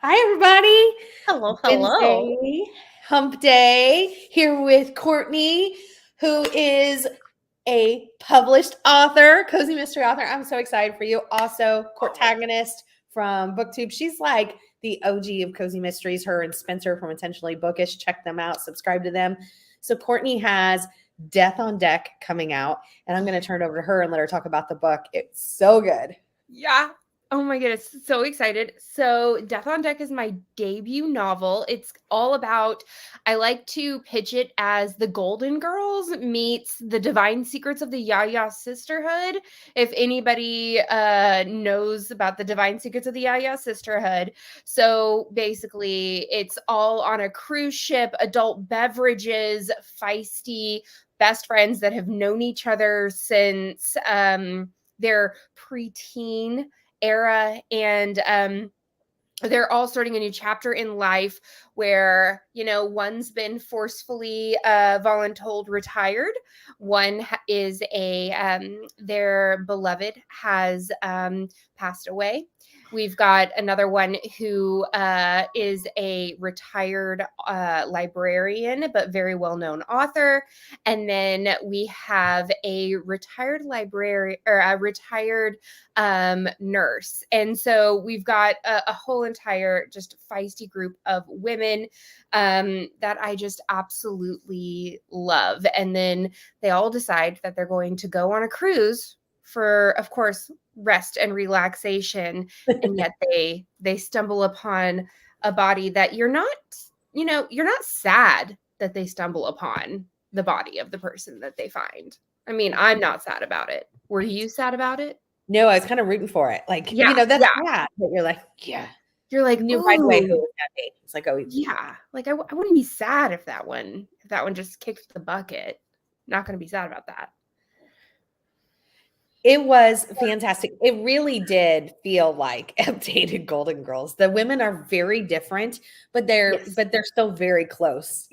Hi, everybody. Hello, hello. Wednesday, hump day, here with Courtney, who is a published author, cozy mystery author. I'm so excited for you. Also, courtagonist from BookTube. She's like the OG of cozy mysteries. Her and Spencer from Intentionally Bookish. Check them out. Subscribe to them. So Courtney has Death on Deck coming out, and I'm going to turn it over to her and let her talk about the book. It's so good. Yeah. Oh my goodness. So excited. So, Death on Deck is my debut novel. It's all about, I like to pitch it as the Golden Girls meets the Divine Secrets of the Yaya Sisterhood. If anybody knows about the Divine Secrets of the Yaya Sisterhood. So, basically, it's all on a cruise ship, adult beverages, feisty best friends that have known each other since their preteen era, and they're all starting a new chapter in life where, one's been forcefully voluntold retired. One is their beloved has passed away. We've got another one who is a retired librarian, but very well-known author. And then we have a retired librarian or a retired nurse. And so we've got a whole entire just feisty group of women that I just absolutely love. And then they all decide that they're going to go on a cruise for, of course, rest and relaxation. And yet they stumble upon a body that you're not sad that they stumble upon the body of the person that they find. I mean, I'm not sad about it. Were you sad about it? No, I was kind of rooting for it. Like, Yeah, that's yeah. sad. But you're like, yeah. You're like, Knew right away who it ooh, was gonna be. It's like, oh, yeah. Like I wouldn't be sad if that one just kicked the bucket. Not going to be sad about that. it was fantastic. It really did feel like updated Golden Girls. The women are very different, but they're Yes. still very close,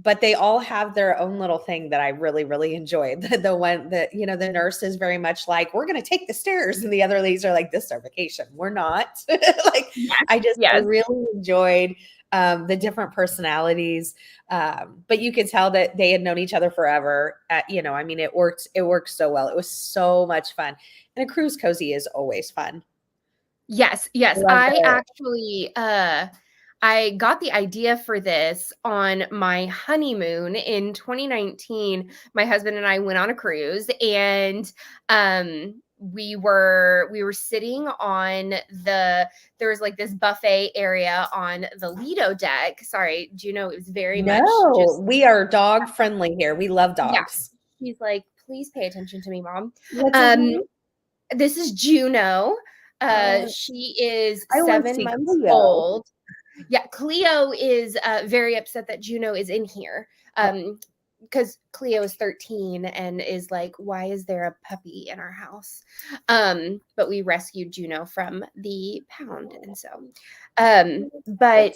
but they all have their own little thing that I really, really enjoyed. The one that, the nurse is very much like, we're going to take the stairs. And the other ladies are like, this is our vacation. We're not. Like, Yes. I Yes. really enjoyed the different personalities. But you could tell that they had known each other forever. I mean, it worked so well. It was so much fun. And a cruise cozy is always fun. Yes. Yes. I actually, I got the idea for this on my honeymoon in 2019. My husband and I went on a cruise, and we were sitting on there was like this buffet area on the Lido deck. Sorry, Juno, it was very much just, we are dog friendly here. We love yeah. dogs. She's like, please pay attention to me, Mom. What's her name? This is Juno. Oh, She is I want to 7 see months Cleo. old. Yeah, Cleo is very upset that Juno is in here. Because Cleo is 13 and is like, why is there a puppy in our house? But we rescued Juno from the pound. And so, but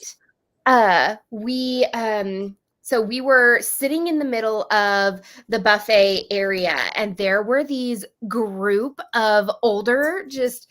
so we were sitting in the middle of the buffet area, and there were these group of older, just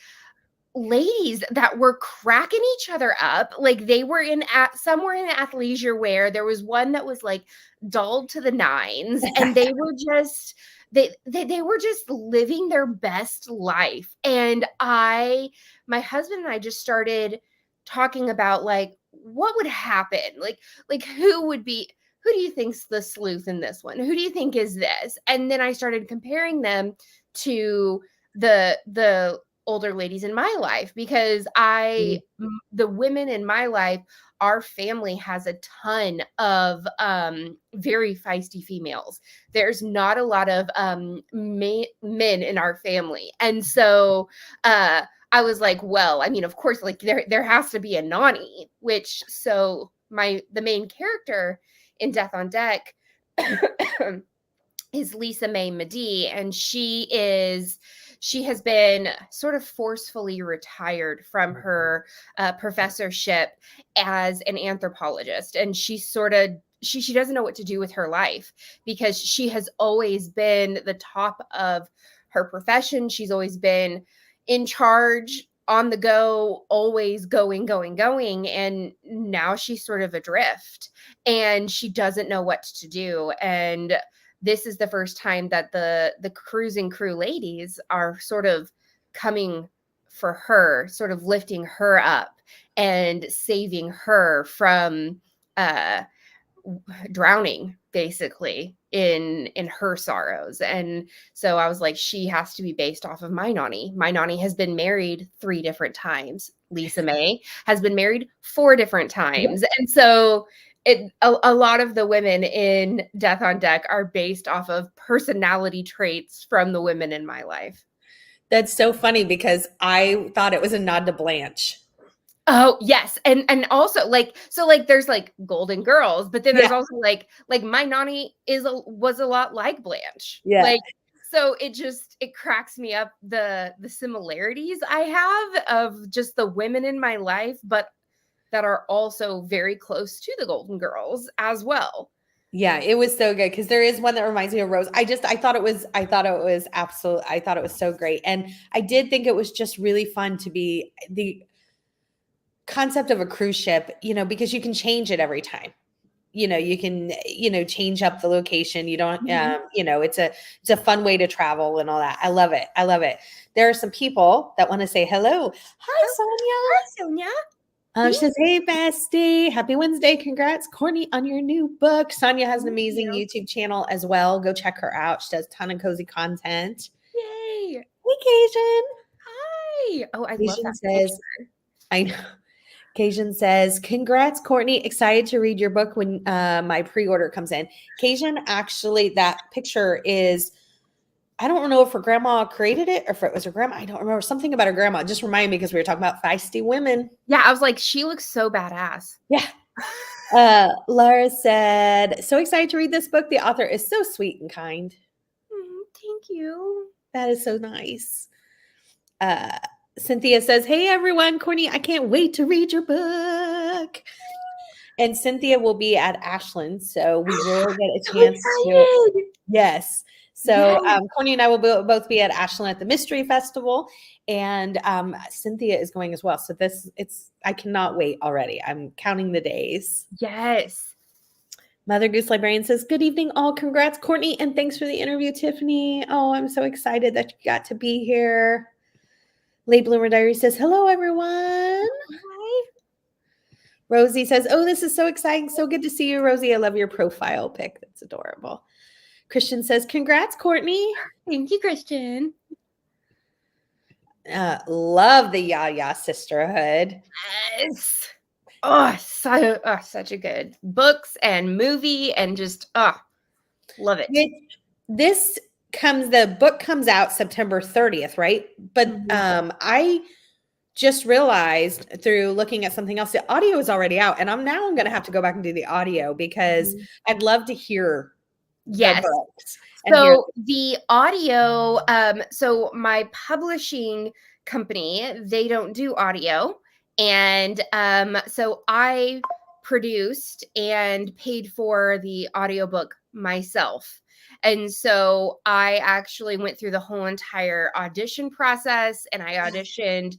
ladies that were cracking each other up. Like they were somewhere in athleisure wear. There was one that was like dulled to the nines, and they were just they were just living their best life. And my husband and I just started talking about like what would happen, like who do you think's the sleuth in this one? Who do you think is this? And then I started comparing them to the older ladies in my life, because the women in my life, our family has a ton of very feisty females. There's not a lot of men in our family. And so I was like, well, I mean, of course, like there has to be a Nani, the main character in Death on Deck is Lisa Mae Medee, and she has been sort of forcefully retired from her professorship as an anthropologist, and she doesn't know what to do with her life, because she has always been the top of her profession. She's always been in charge on the go, always going. And now she's sort of adrift and she doesn't know what to do. And this is the first time that the cruising crew ladies are sort of coming for her, sort of lifting her up and saving her from drowning basically in her sorrows. And so I was like, she has to be based off of my nanny. My nanny has been married 3 different times. Lisa May has been married 4 different times. And so a lot of the women in Death on Deck are based off of personality traits from the women in my life. That's so funny because I thought it was a nod to Blanche. Oh, yes. And also like, so like there's like Golden Girls, but then there's also like my nanny was a lot like Blanche. Yeah. Like, so it cracks me up the similarities I have of just the women in my life, but that are also very close to the Golden Girls as well. Yeah, it was so good because there is one that reminds me of Rose. I thought it was so great. And I did think it was just really fun to be the concept of a cruise ship, because you can change it every time. You can, change up the location. You don't, it's a fun way to travel and all that. I love it. I love it. There are some people that want to say hello. Hi, Sonia. Hi, Sonia. She says, hey, bestie, happy Wednesday. Congrats, Courtney, on your new book. Sonia has an amazing YouTube channel as well. Go check her out. She does a ton of cozy content. Yay. Hey, Cajun. Hi. Oh, I love that says, picture. I know. Cajun says, congrats, Courtney. Excited to read your book when my pre-order comes in. Cajun, actually, that picture is, I don't know if her grandma created it or if it was her grandma. I don't remember. Something about her grandma. It just reminded me because we were talking about feisty women. Yeah, I was like, she looks so badass. Yeah. Laura said, so excited to read this book. The author is so sweet and kind. Thank you. That is so nice. Cynthia says, hey, everyone, Courtney, I can't wait to read your both. And Cynthia will be at Ashland, so we will get a chance to. Yes. So Courtney and I will both be at Ashland at the Mystery Festival, and Cynthia is going as well. So I cannot wait already. I'm counting the days. Yes. Mother Goose Librarian says, good evening, all. Congrats, Courtney, and thanks for the interview, Tiffany. Oh, I'm so excited that you got to be here. Late Bloomer Diary says, hello, everyone. Hi. Rosie says, oh, this is so exciting. So good to see you, Rosie. I love your profile pic. That's adorable. Christian says, congrats, Courtney. Thank you, Christian. Love the Yaya sisterhood. Yes. Oh, such a good books and movie and just, love it. The book comes out September 30th, right? But I just realized through looking at something else, the audio is already out, and I'm going to have to go back and do the audio because I'd love to hear the books. So the audio, so my publishing company, they don't do audio. And so I produced and paid for the audiobook myself. And so I actually went through the whole entire audition process, and I auditioned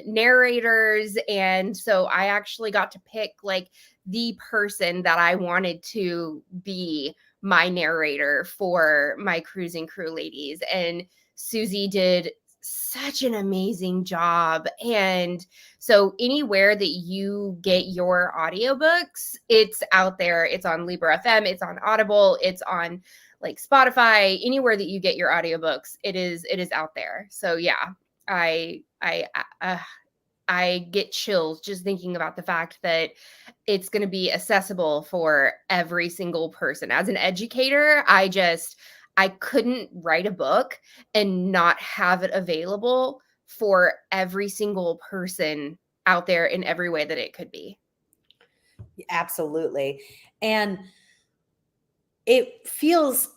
narrators. And so I actually got to pick like the person that I wanted to be my narrator for my cruising crew ladies. And Susie did such an amazing job. And so anywhere that you get your audiobooks, it's out there. It's on Libra FM, it's on Audible, it's on like Spotify, anywhere that you get your audiobooks, it is out there. So yeah, I get chills just thinking about the fact that it's going to be accessible for every single person. As an educator, I couldn't write a book and not have it available for every single person out there in every way that it could be. Absolutely. And it feels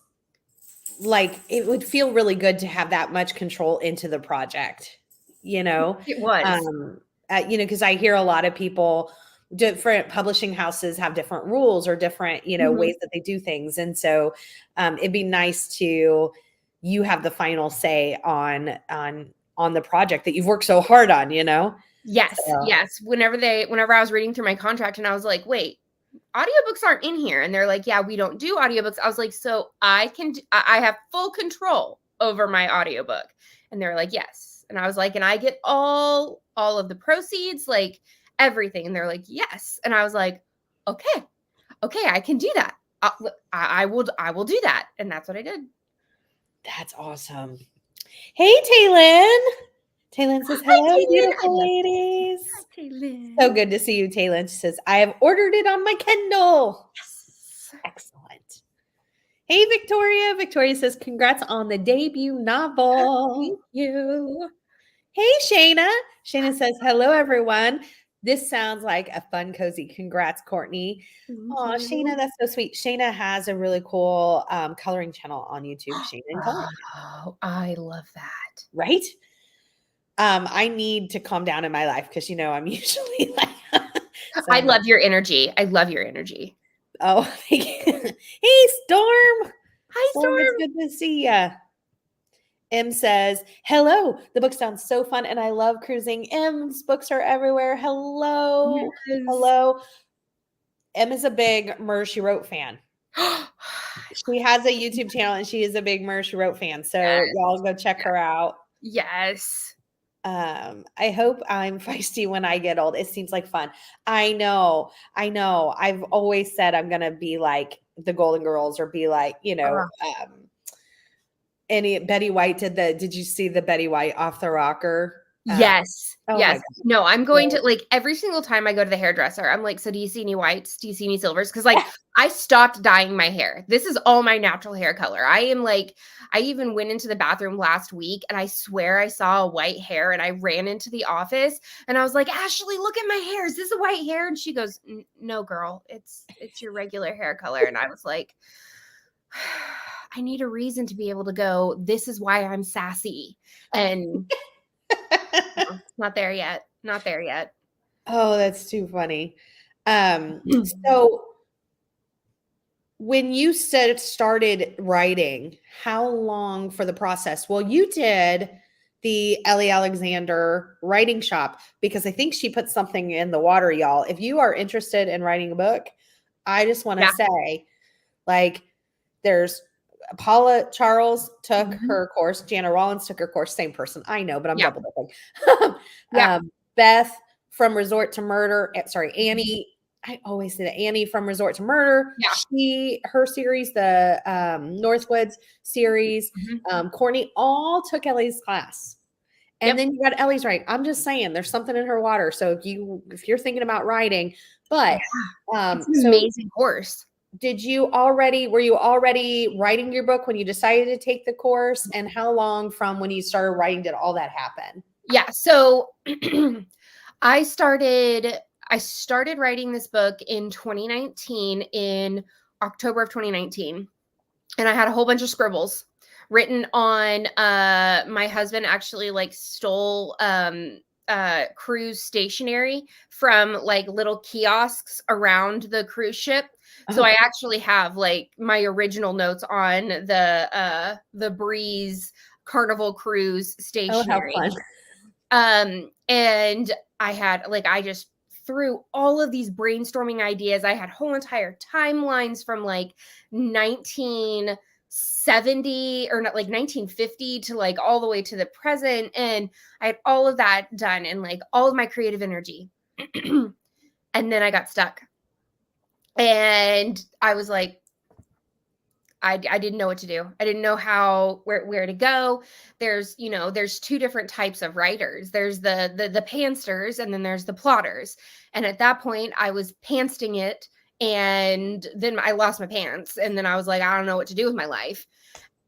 like it would feel really good to have that much control into the project. It was. Because I hear a lot of people, different publishing houses have different rules or different, ways that they do things. And so it'd be nice to, you have the final say on on the project that you've worked so hard on, you know? Yes, So, yes. Whenever I was reading through my contract and I was like, wait, audiobooks aren't in here. And they're like, yeah, we don't do audiobooks. I was like, so I have full control over my audiobook. And they're like, yes. And I was like, and I get all of the proceeds, like everything. And they're like, yes. And I was like, okay, I can do that. I will do that. And that's what I did. that's awesome. Hey, Taylin. Taylin says, hello, Taylin. beautiful ladies. Hi, Taylin. So good to see you, Taylin. She says, I have ordered it on my Kindle. Yes. Excellent. Hey, Victoria. Victoria says, congrats on the debut novel. Thank you. Hey, Shayna. Shayna says, hello, everyone. This sounds like a fun, cozy. Congrats, Courtney. Oh, Shayna, that's so sweet. Shayna has a really cool coloring channel on YouTube. Shayna and Coloring. Oh, I love that. Right? I need to calm down in my life because, you know, I'm usually like. I love your energy. I love your energy. Oh, thank you. Hey, Storm. Hi, Storm. It's good to see ya. M says, hello. The book sounds so fun and I love cruising. M's books are everywhere. Hello. Yes. Hello. M is a big Murder, She Wrote fan. She has a YouTube channel and she is a big Murder, She Wrote fan. So y'all go check her out. Yes. I hope I'm feisty when I get old. It seems like fun. I know. I've always said I'm gonna be like the Golden Girls or be like, you know, Betty White did you see the Betty White Off the Rocker? Yes. Oh yes. No, I'm going to, like, every single time I go to the hairdresser, I'm like, so do you see any whites? Do you see any silvers? Because, like, I stopped dyeing my hair. This is all my natural hair color. I am like, I even went into the bathroom last week and I swear I saw a white hair and I ran into the office and I was like, Ashley, look at my hair. Is this a white hair? And she goes, no, girl, it's your regular hair color. And I was like, I need a reason to be able to go, this is why I'm sassy. And not there yet. Not there yet. Oh, that's too funny. So when you started writing, how long for the process? Well, you did the Ellie Alexander writing shop because I think she put something in the water, y'all. If you are interested in writing a book, I just want to say, like, there's Paula Charles took her course. Jana Rollins took her course. Same person. I know, but I'm double dipping. Beth from Resort to Murder. Sorry, Annie. I always say that. Annie from Resort to Murder. Yeah. Her series, the Northwoods series, Courtney, all took Ellie's class. And then you got Ellie's right. I'm just saying there's something in her water. So if you're thinking about writing, but it's an amazing course. were you already writing your book when you decided to take the course? And how long from when you started writing did all that happen? Yeah. So I started writing this book in 2019, in October of 2019. And I had a whole bunch of scribbles written on, my husband actually like stole cruise stationery from like little kiosks around the cruise ship. So I actually have like my original notes on the Breeze Carnival Cruise stationery. Oh, how fun. And I just through all of these brainstorming ideas. I had whole entire timelines from like 1970 or not, like 1950 to like all the way to the present. And I had all of that done and like all of my creative energy. And then I got stuck. And I was like, I didn't know what to do. I didn't know where to go. There's two different types of writers. There's the pansters and then there's the plotters. And at that point I was pantsting it. And then I lost my pants. And then I was like, I don't know what to do with my life.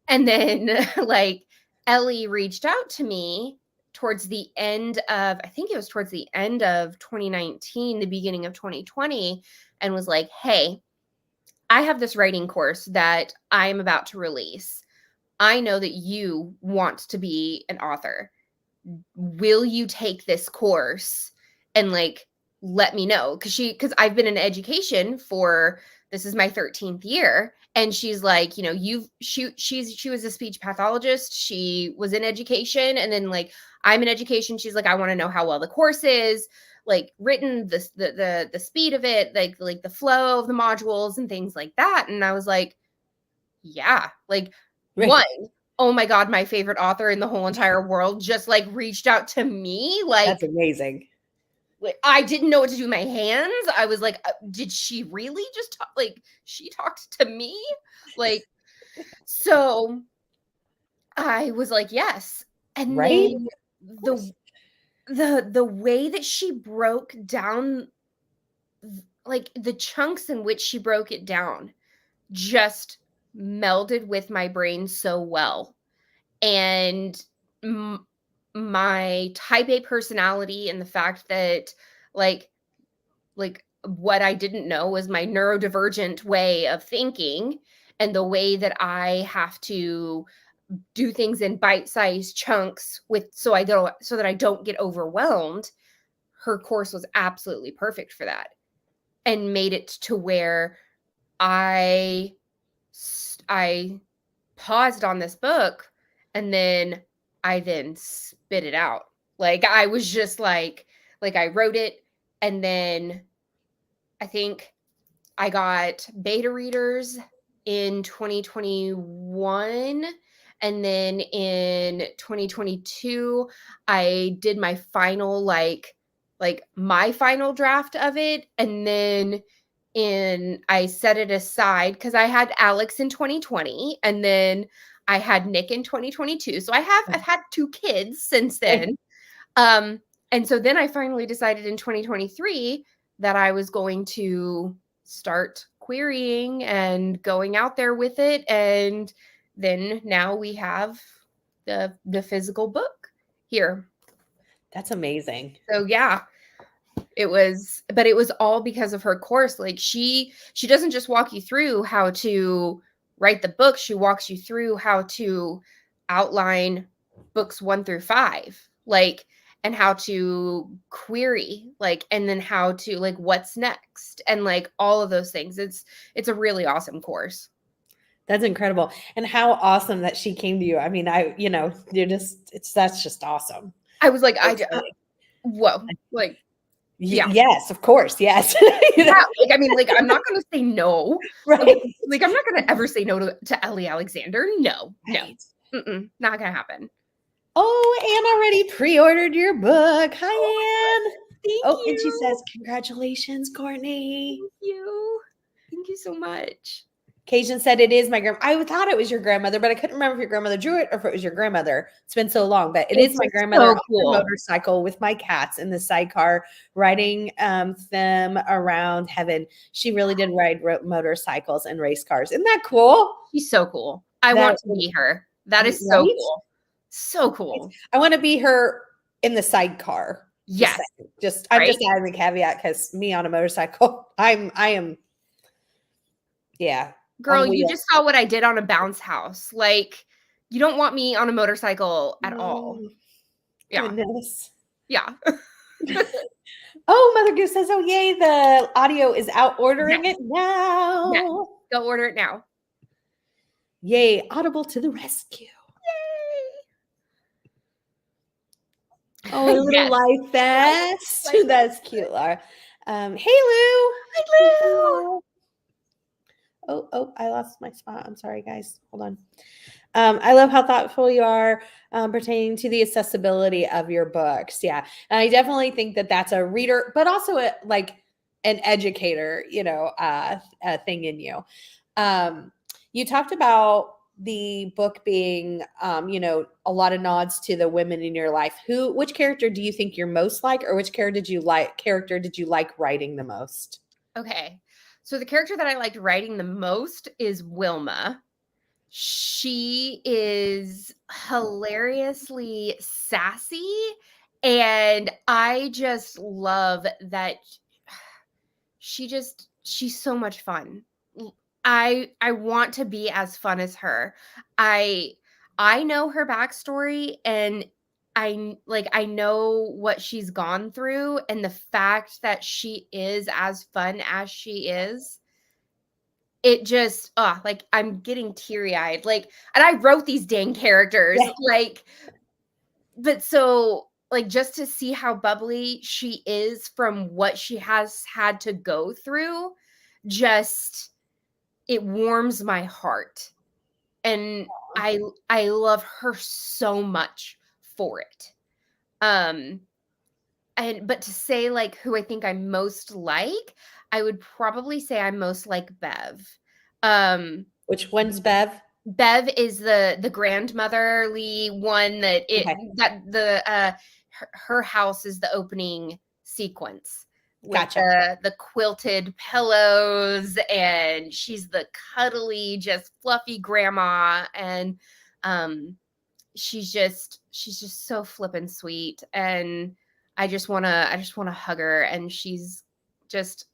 And then like Ellie reached out to me towards the end of 2019, the beginning of 2020, and was like, hey, I have this writing course that I'm about to release. I know that you want to be an author. Will you take this course and like let me know? Because I've been in education for, this is my 13th year. And she's like, she was a speech pathologist. She was in education. And then like, I'm in education. She's like, I want to know how well the course is, like written, the speed of it, like the flow of the modules and things like that. And I was like, yeah, like Right. one, oh my God, my favorite author in the whole entire world just like reached out to me. That's Like amazing. I didn't know what to do with my hands. I was like, did she really just talk? Like she talked to me? Like, so I was like, yes. And Right? then Of the course. the way that she broke down like the chunks in which she broke it down just melded with my brain so well. And my type A personality and the fact that like what I didn't know was my neurodivergent way of thinking and the way that I have to do things in bite-sized chunks with so that I don't get overwhelmed. Her course was absolutely perfect for that and made it to where I I paused on this book and then I then spit it out. Like I was just like I wrote it and then I think I got beta readers in 2021 and then in 2022 I did my final my final draft of it and then I set it aside cuz I had Alex in 2020 and then I had Nick in 2022. So I've had two kids since then. Um and so then I finally decided in 2023 that I was going to start querying and going out there with it. And then now we have the physical book here. That's amazing. So yeah, but it was all because of her course. Like she doesn't just walk you through how to write the book. She walks you through how to outline books 1 through 5. Like and how to query and then how to what's next and all of those things. It's a really awesome course. That's incredible. And how awesome that she came to you. I mean, that's just awesome. I was like, whoa, yeah. Yes, of course. Yes. Yeah, I mean, I'm not going to say no. Right. I'm not going to ever say no to Ellie Alexander. No, Right. no, not going to happen. Oh, Anne already pre-ordered your book. Hi, Anne. Thank you. And she says, congratulations, Courtney. Thank you so much. Cajun said it is my grandma. I thought it was your grandmother, but I couldn't remember if your grandmother drew it or if it was your grandmother. It's been so long, but it's my grandmother on the motorcycle with my cats in the sidecar, riding them around heaven. She really did ride motorcycles and race cars. Isn't that cool? She's so cool. I want to be her. That is so cool. So cool. I want to be her in the sidecar. Yes. I'm just adding the caveat because me on a motorcycle, I am. Yeah. Girl, you just saw what I did on a bounce house. You don't want me on a motorcycle at all. Yeah. Goodness. Yeah. Oh, Mother Goose says, oh, yay. The audio is out. Ordering it now. Yes. Go order it now. Yay. Audible to the rescue. Yay. Oh, a little life vest. That's cute, Laura. Hey, Lou. Hi, Lou. Oh, I lost my spot. I'm sorry, guys. Hold on. I love how thoughtful you are pertaining to the accessibility of your books. Yeah. And I definitely think that that's a reader, but also an educator, thing in you. You talked about the book being, a lot of nods to the women in your life. Which character do you think you're most like, or which character did you like writing the most? Okay. So the character that I liked writing the most is Wilma. She is hilariously sassy, and I just love that she's so much fun. I want to be as fun as her. I know her backstory, and I know what she's gone through, and the fact that she is as fun as she is, it just I'm getting teary-eyed. And I wrote these dang characters. but so like just to see how bubbly she is from what she has had to go through, just it warms my heart. And I love her so much for it. Um but to say like who I think I'm most like, I would probably say I'm most like Bev. Um Which one's Bev? Bev is the grandmotherly one that Okay. her house is the opening sequence with Gotcha. the quilted pillows, and she's the cuddly, just fluffy grandma, and she's just so flippin' sweet, and I just wanna hug her, and she's just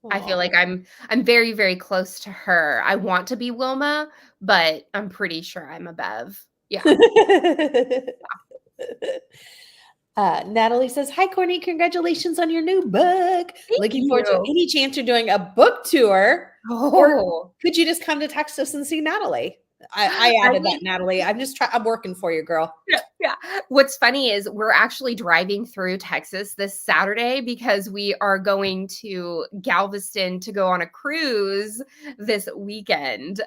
I feel like I'm very, very close to her. I want to be Wilma, but I'm pretty sure I'm a Bev. Yeah. Natalie says, "Hi, Courtney. Congratulations on your new book. Thank Looking forward to you. any chance you're doing a book tour. Or Oh, could you just come to Texas and see Natalie?" I I added that, mean, Natalie. I'm working for you, girl. yeah. What's funny is we're actually driving through Texas this Saturday because we are going to Galveston to go on a cruise this weekend.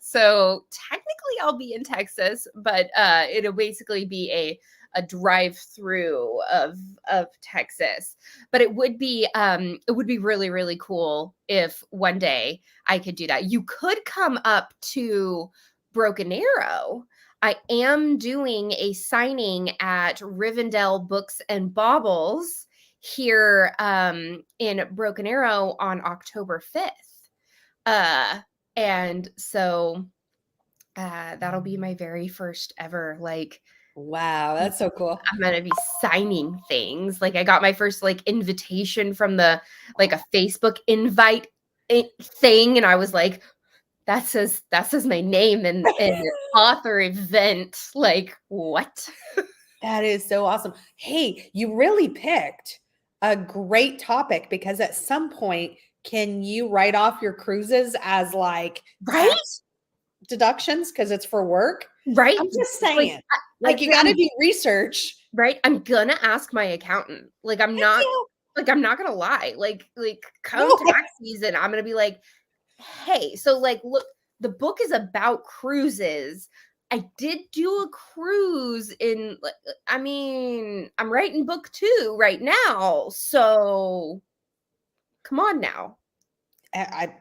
So technically I'll be in Texas, but it'll basically be a drive through of Texas. But it would be really, really cool if one day I could do that. You could come up to Broken Arrow. I am doing a signing at Rivendell Books and Baubles here in Broken Arrow on October 5th. And so that'll be my very first ever, like, Wow, that's so cool. I'm gonna be signing things. Like I got my first like invitation from the like a Facebook invite thing, and I was like, that says my name and author event. Like what? That is so awesome. Hey, you really picked a great topic because at some point, can you write off your cruises as like Right? tax deductions because it's for work? Right? I'm just Like, saying, like you got to do research. right? I'm gonna ask my accountant. Like I'm Heck not yeah. like I'm not gonna lie. Like come No. tax season, I'm gonna be like, hey, so like look, the book is about cruises. I did do a cruise in like I mean, I'm writing book 2 right now. So come on now. I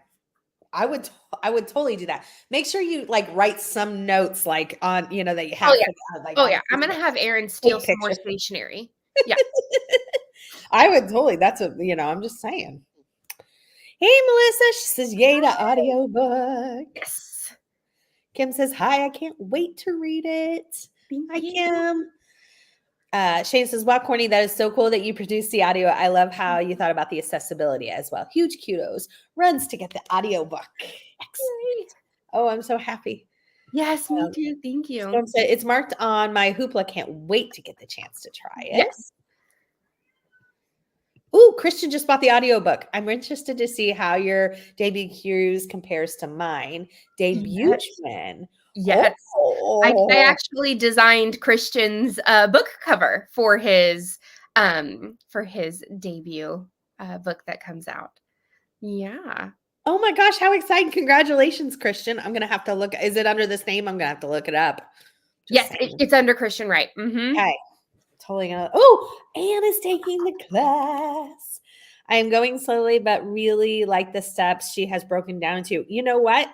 I would I would totally do that. Make sure you like write some notes like on that you Oh have yeah. for like Oh on yeah. I'm gonna have Aaron steal take some more pictures. stationery. Yeah. I would totally. That's a I'm just saying. Hey Melissa, she says yay to audiobook. Yes. Kim says hi, I can't wait to read it. Thank Hi you. Kim. Shane says, wow, Courtney, that is so cool that you produced the audio. I love how you thought about the accessibility as well. Huge kudos. Runs to get the audiobook. Excellent. Oh, I'm so happy. Yes, me too. Thank you. Storm said, it's marked on my Hoopla. Can't wait to get the chance to try it. Yes. Ooh, Christian just bought the audiobook. I'm interested to see how your debut cruise compares to mine. Debut Yes. twin. Yes. I Oh, actually designed Christian's book cover for his debut book that comes out. Yeah. oh my gosh, how exciting. Congratulations, Christian. I'm going to have to look. Is it under this name? I'm going to have to look it up. Just Yes, saying. it's under Christian Wright. Mm-hmm. Okay. Totally gonna. Oh, Anne is taking the class. I am going slowly, but really like the steps she has broken down to. You know what?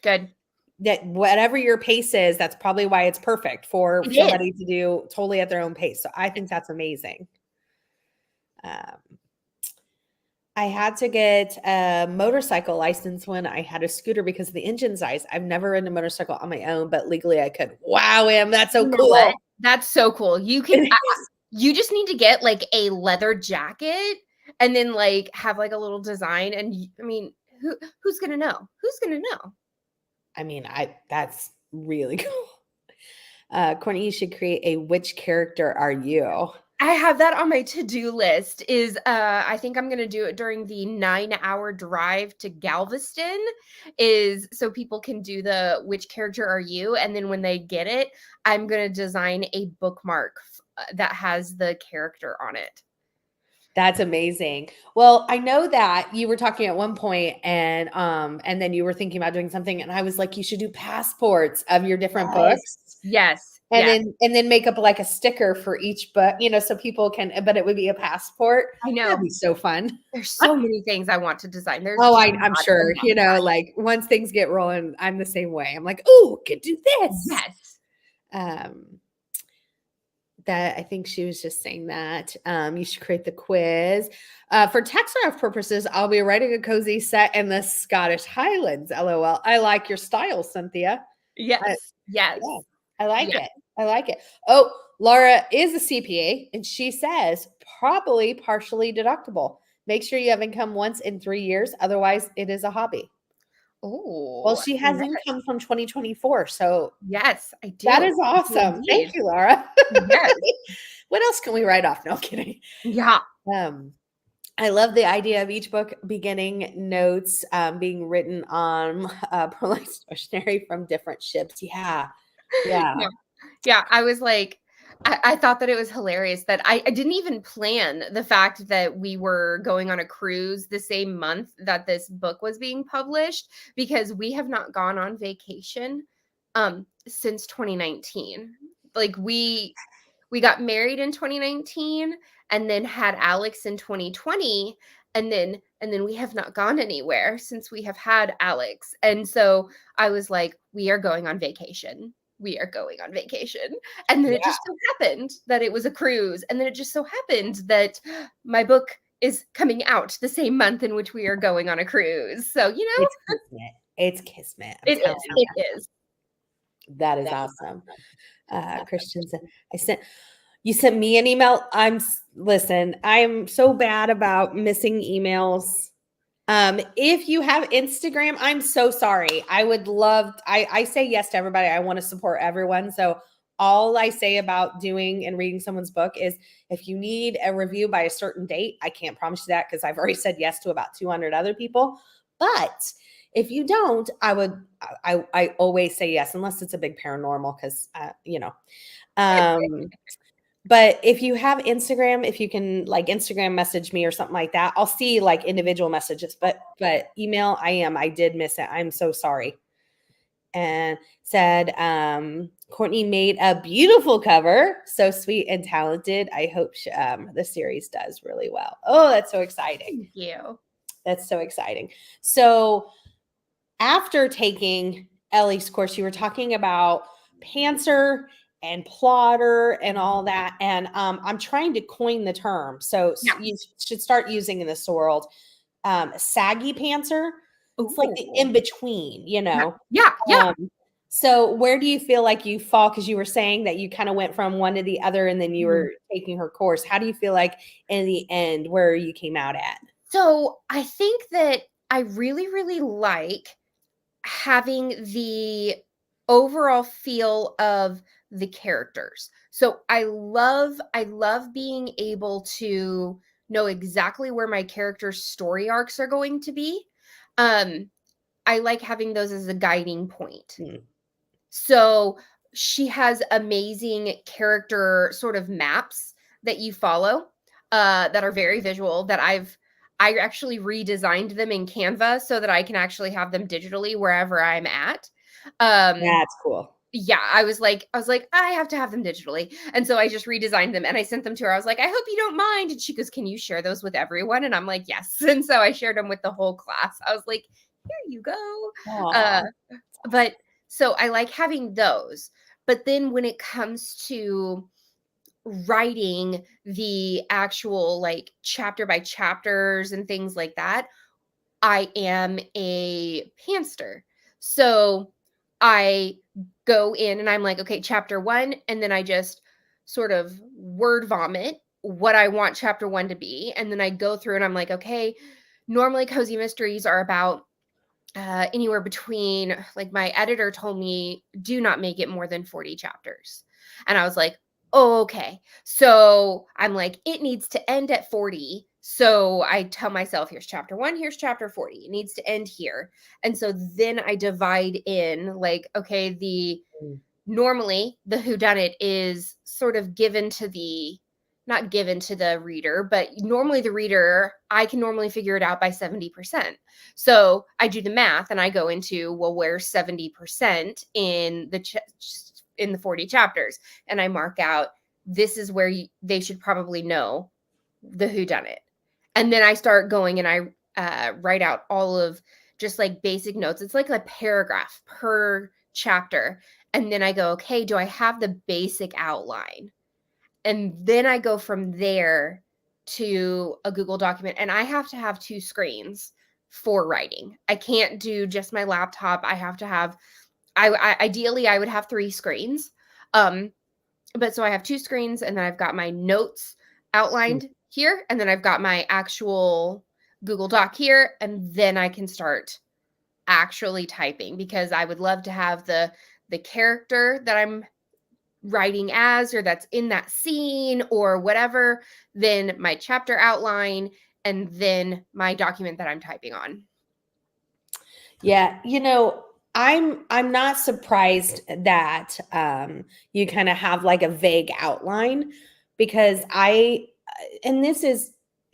Good. That whatever your pace is, that's probably why it's perfect for It is. somebody to do totally at their own pace. So I think that's amazing. I had to get a motorcycle license when I had a scooter because of the engine size. I've never ridden a motorcycle on my own, but legally I could. Wow, Em, that's so You know cool. what? That's so cool. You can you just need to get like a leather jacket and then like have like a little design, and I mean, who's gonna know? Who's gonna know? I mean, that's really cool. Courtney, you should create a which character are you? I have that on my to-do list is, I think I'm gonna do it during the 9-hour drive to Galveston, is so people can do the "Which character are you?" And then when they get it, I'm gonna design a bookmark that has the character on it. That's amazing. Well, I know that you were talking at one point and then you were thinking about doing something and I was like, you should do passports of your different books. Yes. Yes, And yes, then make up like a sticker for each book, so people can but it would be a passport. I That'd know. be so fun. There's so many things I want to design. There's Oh, just I'm not sure, enough time. like once things get rolling, I'm the same way. I'm like, "Ooh, could do this." Yes. Um, that I think she was just saying that you should create the quiz. For text draft purposes, I'll be writing a cozy set in the Scottish Highlands. LOL. I like your style, Cynthia. Yes. Yes. Yeah, I like Yes. it. I like it. Oh, Laura is a CPA and she says probably partially deductible. Make sure you have income once in 3 years. Otherwise, it is a hobby. Well, Oh, she has income from 2024. So yes, I that do. is I do awesome. Thank indeed. you, Laura. Yes. What else can we write off? No I'm kidding. Yeah. Um, I love the idea of each book beginning notes being written on Perlite stationery from different ships. Yeah. Yeah. Yeah. Yeah, I was like I thought that it was hilarious that I didn't even plan the fact that we were going on a cruise the same month that this book was being published because we have not gone on vacation, since 2019. Like, we got married in 2019 and then had Alex in 2020 and then we have not gone anywhere since we have had Alex. And so I was like, we are going on vacation. We are going on vacation. And then it Yeah. just so happened that it was a cruise. And then it just so happened that my book is coming out the same month in which we are going on a cruise. So, It's kismet. It's kismet. I'm it telling is. you. It is. That is awesome. Christian said, you sent me an email. Listen, I'm so bad about missing emails. If you have Instagram, I'm so sorry. I say yes to everybody. I want to support everyone. So all I say about doing and reading someone's book is if you need a review by a certain date, I can't promise you that because I've already said yes to about 200 other people. But if you don't, I always say yes, unless it's a big paranormal, because um, but if you have Instagram, if you can like Instagram message me or something like that, I'll see like individual messages. But email, I did miss it. I'm so sorry. And said, Courtney made a beautiful cover, so sweet and talented. I hope the series does really well. Oh, that's so exciting. Thank you. That's so exciting. So after taking Ellie's course, you were talking about pantser and plotter and all that. And I'm trying to coin the term. So Yeah. you should start using in this world. Saggy pantser. It's like the Ooh. in between, Yeah. Yeah. So where do you feel like you fall? Because you were saying that you kind of went from one to the other and then you Mhm. were taking her course. How do you feel like in the end where you came out at? So I think that I really, really like having the overall feel of the characters. So I love being able to know exactly where my character's story arcs are going to be. Um, I like having those as a guiding point. Hmm. So she has amazing character sort of maps that you follow that are very visual that I actually redesigned them in Canva so that I can actually have them digitally wherever I'm at. That's cool. Yeah, I was like, I have to have them digitally. And so I just redesigned them and I sent them to her. I was like, I hope you don't mind. And she goes, can you share those with everyone? And I'm like, yes. And so I shared them with the whole class. I was like, here you go. Uh, Aw. but so I like having those. But then when it comes to writing the actual like chapter by chapters and things like that, I am a pantser. So I go in and I'm like, okay, chapter 1, and then I just sort of word vomit what I want chapter 1 to be, and then I go through and I'm like, okay, normally cozy mysteries are about anywhere between, like, my editor told me do not make it more than 40 chapters. And I was like, oh, okay. So I'm like, it needs to end at 40. So I tell myself, here's chapter 1, here's chapter 40. It needs to end here. And so then I divide in like, okay, the Mm. normally the whodunit is sort of given to the not given to the reader, but normally the reader, I can normally figure it out by 70%. So I do the math and I go into, well, where's 70% in in the 40 chapters? And I mark out, this is where they should probably know the whodunit. And then I start going and I write out all of just like basic notes. It's like a paragraph per chapter. And then I go, okay, do I have the basic outline? And then I go from there to a Google document. And I have to have 2 screens for writing. I can't do just my laptop. I have to have, ideally, I would have 3 screens. But so I have 2 screens, and then I've got my notes outlined here, and then I've got my actual Google Doc here, and then I can start actually typing, because I would love to have the character that I'm writing as, or that's in that scene or whatever, then my chapter outline, and then my document that I'm typing on. Yeah, I'm not surprised that you kind of have like a vague outline, because and this is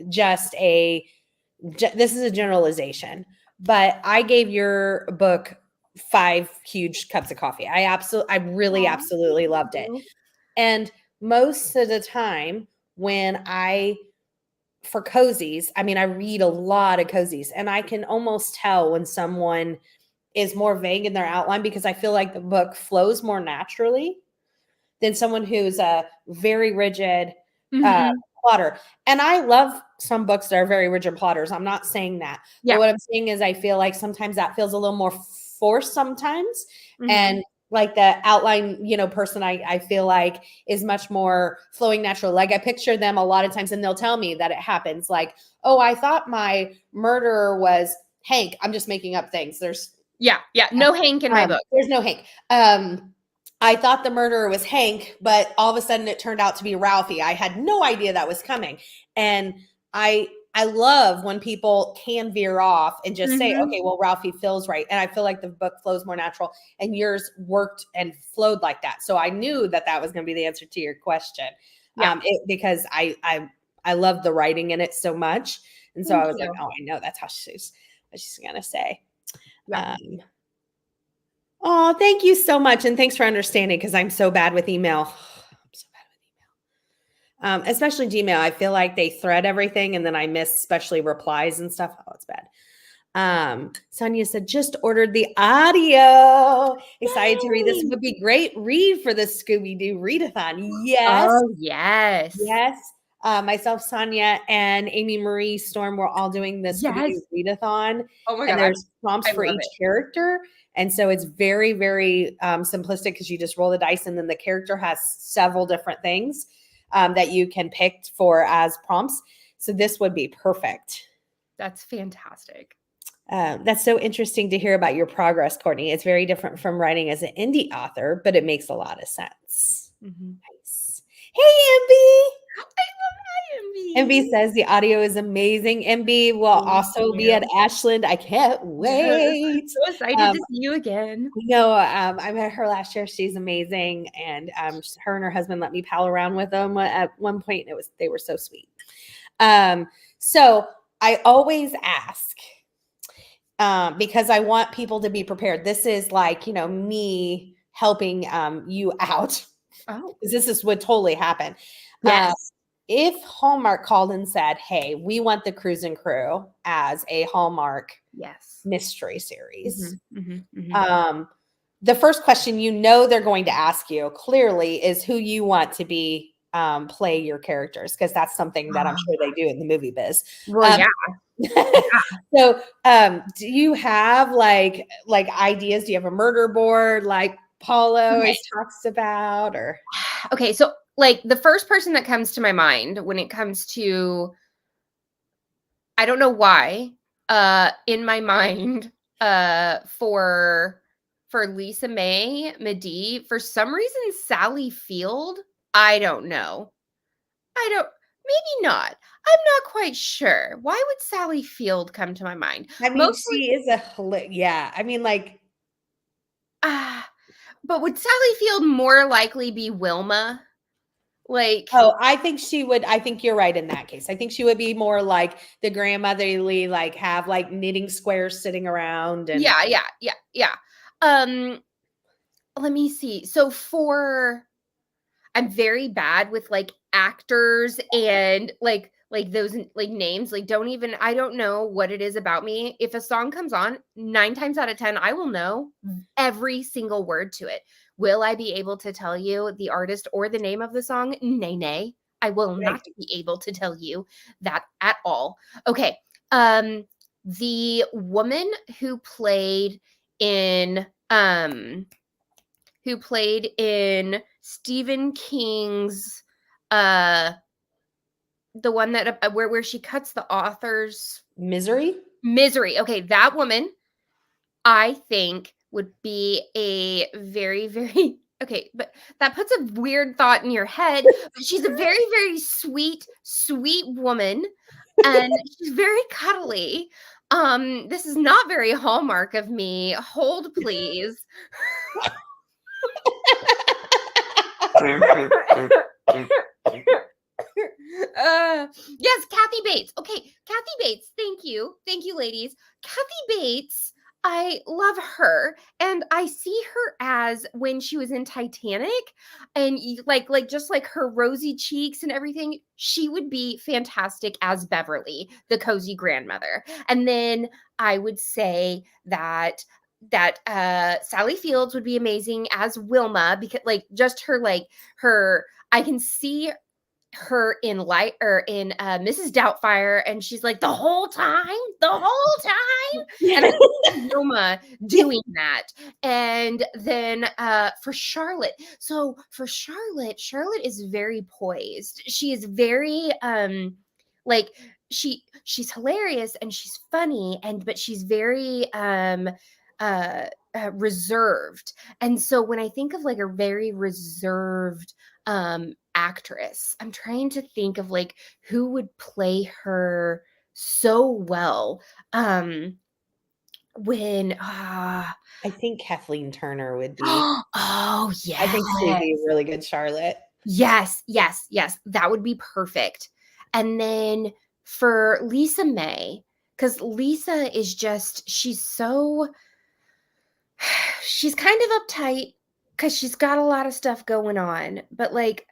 just this is a generalization, but I gave your book 5 huge cups of coffee. I really Aw, absolutely thank loved it. you. And most of the time when for cozies, I mean, I read a lot of cozies, and I can almost tell when someone is more vague in their outline, because I feel like the book flows more naturally than someone who's a very rigid uh, Mhm. plotter. And I love some books that are very rigid plotters. I'm not saying that. But Yeah. what I'm saying is I feel like sometimes that feels a little more forced sometimes. Mhm. And like the outline, person I feel like is much more flowing natural. Like I picture them a lot of times, and they'll tell me that it happens. Like, oh, I thought my murderer was Hank. I'm just making up things. Yeah, no Hank in my book. There's no Hank. I thought the murderer was Hank, but all of a sudden it turned out to be Ralphie. I had no idea that was coming. And I love when people can veer off and just say, Mhm. okay, well, Ralphie feels right. And I feel like the book flows more natural, and yours worked and flowed like that. So I knew that that was going to be the answer to your question. Yeah. Because I love the writing in it so much. And so Thank I was like, you. oh, I know that's what she's going to say. Yeah. Um, Oh, thank you so much. And thanks for understanding, because I'm so bad with email. I'm so bad with email. Especially Gmail. I feel like they thread everything, and then I miss especially replies and stuff. Oh, it's bad. Sonia said, just ordered the audio. Excited to read this. Yay! Would be great read for the Scooby-Doo readathon. Yes. Oh, yes. Yes. Myself, Sonia, and Amy Marie Storm were all doing the Yes. Scooby-Doo readathon, Oh my and god, there's prompts I for love each it. character. And so it's very, very simplistic, because you just roll the dice, and then the character has several different things that you can pick for as prompts. So this would be perfect. That's fantastic. That's so interesting to hear about your progress, Courtney. It's very different from writing as an indie author, but it makes a lot of sense. Mhm. Nice. Hey, MB. I love MB IMB. says the audio is amazing. MB will Thank also be at you. Ashland. I can't Yes, wait. so excited to see you again. I met her last year. She's amazing, and her and her husband let me pal around with them at one point. And they were so sweet. So I always ask, because I want people to be prepared. This is like me helping you out, Oh, because this would totally happen. yes. If Hallmark called and said, hey, we want the Cruise and Crew as a Hallmark Yes. mystery series, Mhm, mhm, mhm. the first question they're going to ask you clearly is who you want to be play your characters, because that's something that I'm sure they do in the movie biz. Well, Um, yeah. so do you have like ideas? Do you have a murder board like Paula Okay. always talks about, or Okay, so, like, the first person that comes to my mind when it comes to, I don't know why, in my mind, for Lisa May Medee, for some reason, Sally Field I don't know. Maybe not. I'm not quite sure. Why would Sally Field come to my mind? I mean, Mostly, she is yeah. I mean, like, but would Sally Field more likely be Wilma? Like, oh, I think she would. I think you're right in that case. I think she would be more like the grandmotherly, like have like knitting squares sitting around and yeah. Let me see. So I'm very bad with like actors and like those like names. Like I don't know what it is about me. If a song comes on, 9 times out of 10 I will know every single word to it. Will I be able to tell you the artist or the name of the song? Nay. I will like, not be able to tell you that at all. Okay. The woman who played in Stephen King's the one that where she cuts the author's Misery. Okay, that woman I think would be a very, very okay, but that puts a weird thought in your head. But she's a very, very sweet, sweet woman, and she's very cuddly. This is not very Hallmark of me. Hold, please. Yes, Kathy Bates. Okay, Kathy Bates. Thank you, ladies. Kathy Bates. I love her, and I see her as when she was in Titanic, and like just like her rosy cheeks and everything. She would be fantastic as Beverly, the cozy grandmother. And then I would say that Sally Fields would be amazing as Wilma, because like just her I can see her in Mrs. Doubtfire, and she's like the whole time, and I see Wilma doing that. And then for Charlotte, Charlotte is very poised. She is very like she's hilarious and she's funny, but she's very reserved. And so when I think of like a very reserved actress, I'm trying to think of like who would play her so well. When I think Kathleen Turner would be. oh yeah, I think she'd be a really good Charlotte. yes, that would be perfect. And then for Lisa May, because Lisa is just she's kind of uptight because she's got a lot of stuff going on, but like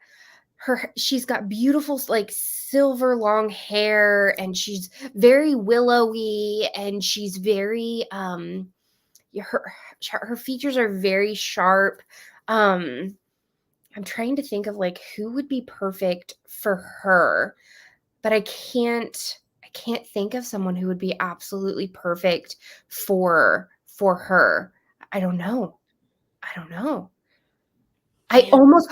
she's got beautiful like silver long hair, and she's very willowy, and she's very her features are very sharp. I'm trying to think of like who would be perfect for her, but I can't think of someone who would be absolutely perfect for her. I don't know. I Yeah. almost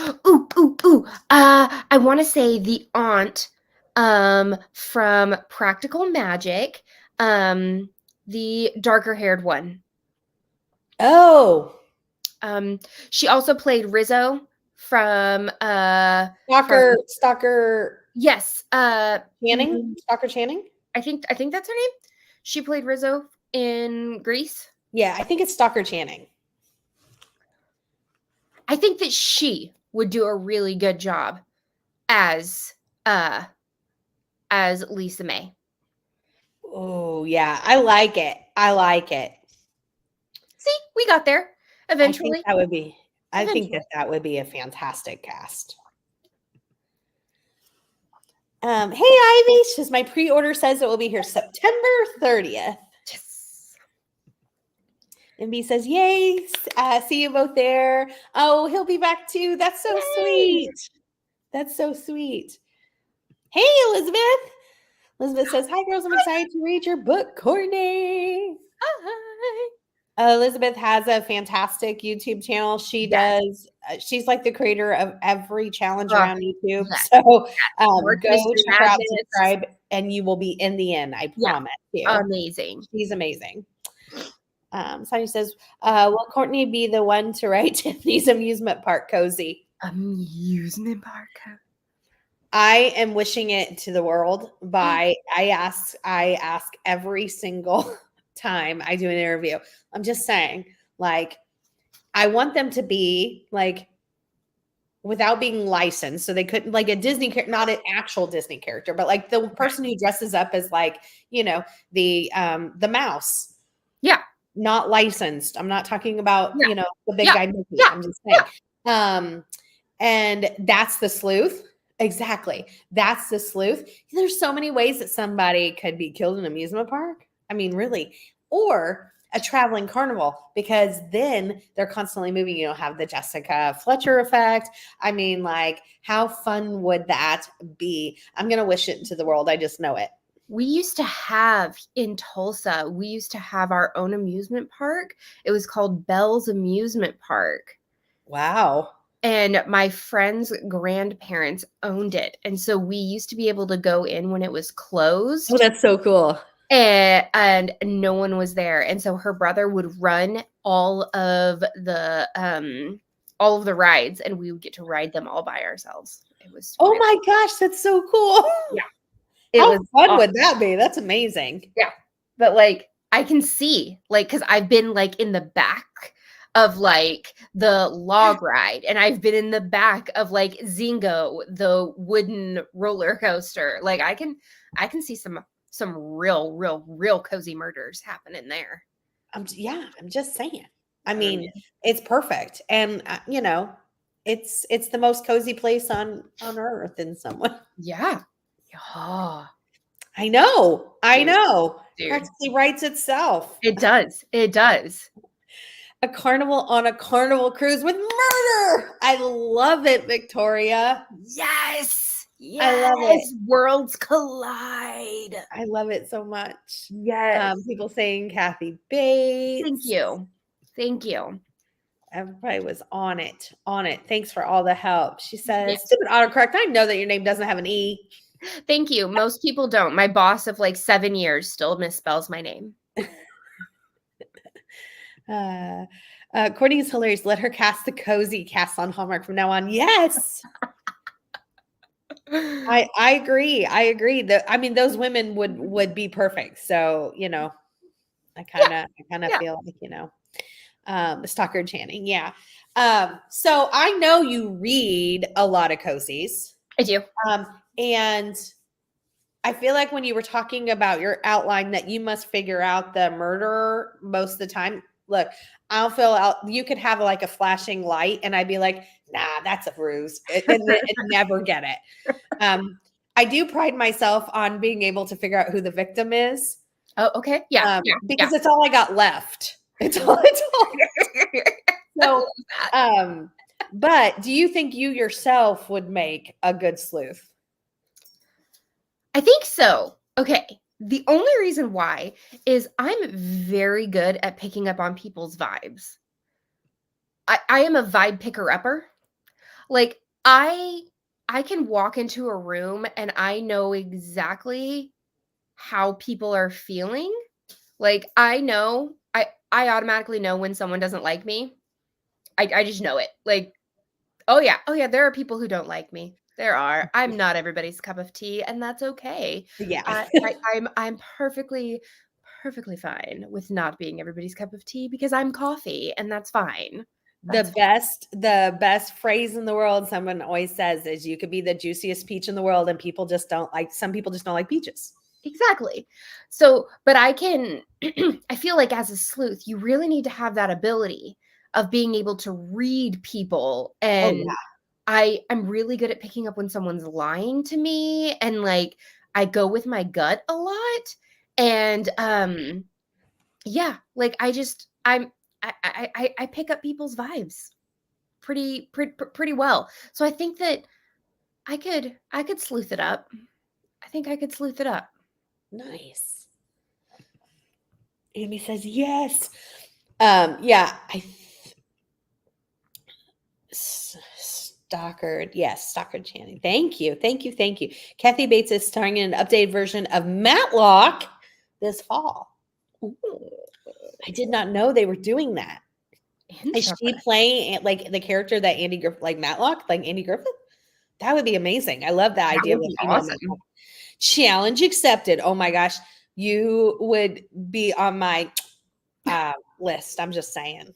I want to say the aunt from Practical Magic, the darker haired one. Oh, She also played Rizzo from Stalker yes, Channing. Stalker Channing. I think that's her name. She played Rizzo in Grease. Yeah, I think it's Stalker Channing. I think that she would do a really good job as Lisa May. Oh, yeah. I like it. See, we got there eventually. I think that would be a fantastic cast. Hey Ivy, says my pre-order says it will be here September 30th. Yes. MB says, yay, see you both there. Oh, he'll be back too. That's so sweet. That's so sweet. Hey, Elizabeth. Elizabeth says, hi, girls. I'm excited to read your book, Courtney. Hi. Elizabeth has a fantastic YouTube channel. She does. She's like the creator of every challenge around YouTube. Yes. So go Mystery check her out, Madness. subscribe, and you will be in the end. I promise you. Amazing. She's amazing. Sonia says, will Courtney be the one to write Tiffany's amusement park cozy? Amusement park. I am wishing it to the world by I ask every single time I do an interview. I'm just saying, like, I want them to be like without being licensed. So they couldn't like a Disney not an actual Disney character, but like the person who dresses up as like, the mouse. Yeah. Not licensed. I'm not talking about, Yeah. the big Yeah. guy Mickey. Yeah. I'm just saying. And that's the sleuth. Exactly. That's the sleuth. There's so many ways that somebody could be killed in an amusement park. I mean, really. Or a traveling carnival, because then they're constantly moving. You don't have the Jessica Fletcher effect. I mean, like, how fun would that be? I'm going to wish it into the world. I just know it. We used to have in Tulsa, we used to have our own amusement park. It was called Bell's Amusement Park. Wow. And my friend's grandparents owned it. And so we used to be able to go in when it was closed. Oh, that's so cool. And no one was there. And so her brother would run all of the rides, and we would get to ride them all by ourselves. It was my gosh, that's so cool. Yeah. How fun would that be? That's amazing. Yeah. But like I can see, like, because I've been like in the back of like the log ride, and I've been in the back of like Zingo, the wooden roller coaster. Like I can see some real cozy murders happening there. I'm just saying. I mean, it's perfect. And it's the most cozy place on earth in some way. Yeah. Yeah. I know. Dude. Practically writes itself. It does. A carnival on a carnival cruise with murder. I love it, Victoria. Yes. I love it. Worlds collide. I love it so much. Yes. People saying Kathy Bates. Thank you. Everybody was on it. Thanks for all the help. She says, stupid autocorrect. I know that your name doesn't have an E. Thank you. Most people don't. My boss of like 7 years still misspells my name. Courtney is hilarious. Let her cast the cozy cast on Hallmark from now on. Yes. I agree. Those women would be perfect. So, I kind of feel like, Stalker Channing. Yeah. So I know you read a lot of cozies. I do. And I feel like when you were talking about your outline that you must figure out the murderer most of the time. Look, I'll fill out. You could have like a flashing light, and I'd be like, "Nah, that's a ruse," and never get it. I do pride myself on being able to figure out who the victim is. Oh, okay, yeah, because it's all I got left. It's all. So, but do you think you yourself would make a good sleuth? I think so. Okay. The only reason why is I'm very good at picking up on people's vibes. I am a vibe picker-upper. Like I can walk into a room and I know exactly how people are feeling. Like I automatically know when someone doesn't like me. I just know it. Like, oh yeah, there are people who don't like me. There are. I'm not everybody's cup of tea, and that's okay. Yeah. I'm perfectly fine with not being everybody's cup of tea because I'm coffee, and that's fine. The best phrase in the world someone always says is you could be the juiciest peach in the world, and some people just don't like peaches. Exactly. So, but I feel like as a sleuth, you really need to have that ability of being able to read people. And I'm really good at picking up when someone's lying to me, and like I go with my gut a lot. And like I pick up people's vibes pretty well. So I think that I could sleuth it up. I think I could sleuth it up. Nice. Amy says yes. Yeah, Stalker Channing. Thank you. Kathy Bates is starring in an updated version of Matlock this fall. Ooh. I did not know they were doing that. Is she playing like the character that Andy Griffith, like Matlock, like Andy Griffith? That would be amazing. I love that That idea would of a be female awesome. Matlock. Challenge accepted. Oh my gosh, you would be on my list. I'm just saying.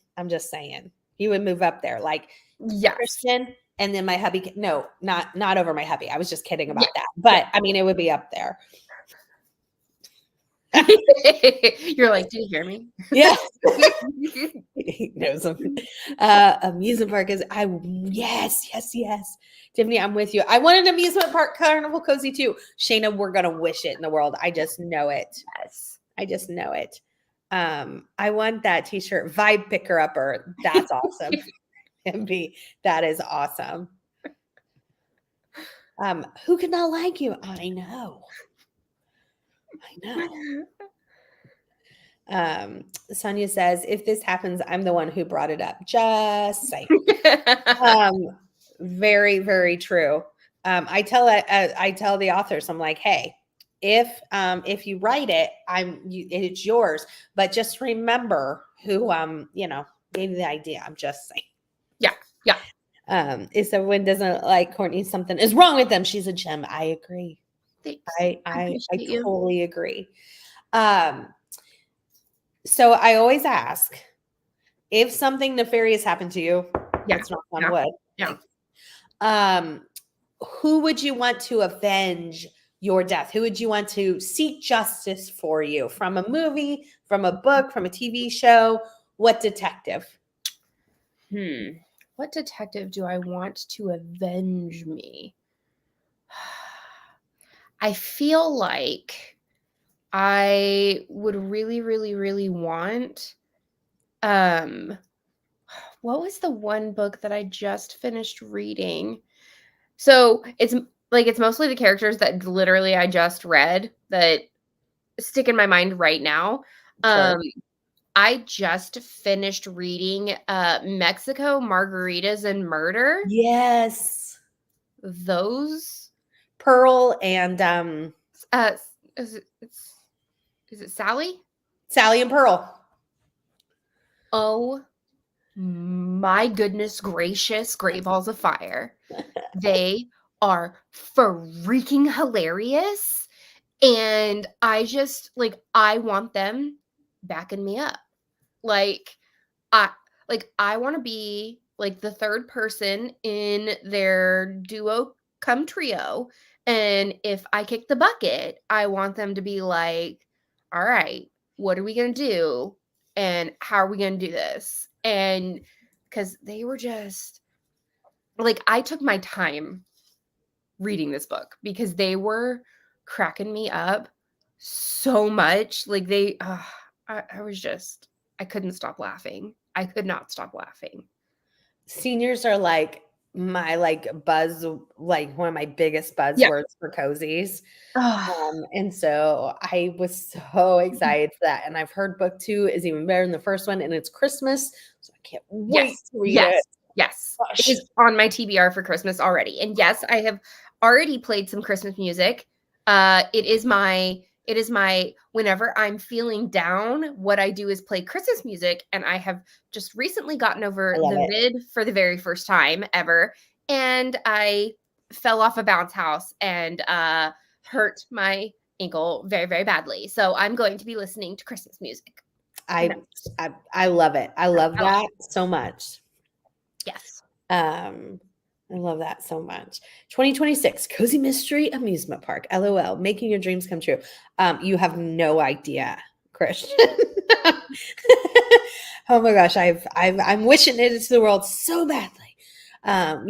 You would move up there, like Yes. Christian, and then my hubby. No, not over my hubby. I was just kidding about Yeah. that. But I mean, it would be up there. You're like, did you hear me? Yeah. He knows him. Amusement park is yes. Tiffany, I'm with you. I want an amusement park carnival cozy too. Shayna, we're gonna wish it in the world. I just know it. Yes. I just know it. I want that t-shirt, vibe picker upper. That's awesome. MB, that is awesome. Who could not like you? I know. Sonia says, if this happens, I'm the one who brought it up. Just saying. Very, very true. I tell the authors, I'm like, hey, if you write it, it's yours, but just remember who gave you the idea. I'm just saying. Yeah. If someone doesn't like Courtney, something is wrong with them. She's a gem. I agree. Thanks. I totally agree. So I always ask, if something nefarious happened to you, let's knock on wood. Yeah. Who would you want to avenge your death? Who would you want to seek justice for you? From a movie, from a book, from a TV show? What detective? What detective do I want to avenge me? I feel like I would really, really, really want. What was the one book that I just finished reading? So it's mostly the characters that literally I just read that stick in my mind right now. Sure. I just finished reading Mexico, Margaritas and Murder. Yes. Those Pearl and is it Sally? Sally and Pearl. Oh my goodness gracious, Great Balls of Fire. They are freaking hilarious. And I just I want them backing me up. I want to be like the third person in their duo come trio. And if I kick the bucket, I want them to be like, all right, what are we going to do? And how are we going to do this? And because they were just I took my time reading this book because they were cracking me up so much. I couldn't stop laughing. I could not stop laughing. Seniors are like my buzz, like one of my biggest buzzwords for cozies. And so I was so excited for that. And I've heard book 2 is even better than the first one, and it's Christmas. So I can't wait to read it. Yes. It is on my TBR for Christmas already. And yes, I have already played some Christmas music. It is my whenever I'm feeling down, what I do is play Christmas music. And I have just recently gotten over the vid for the very first time ever. And I fell off a bounce house and hurt my ankle very, very badly. So I'm going to be listening to Christmas music. I love it. I love that so much. Yes. I love that so much. 2026 Cozy Mystery Amusement Park. LOL. Making your dreams come true. You have no idea, Christian. Oh my gosh, I'm wishing it into the world so badly.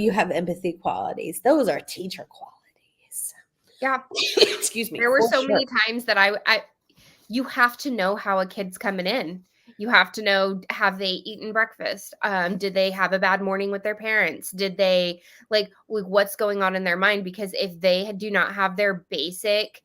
You have empathy qualities. Those are teacher qualities. Yeah. Excuse me. There were so many times that you have to know how a kid's coming in. You have to know, have they eaten breakfast? Did they have a bad morning with their parents? Did they what's going on in their mind? Because if they do not have their basic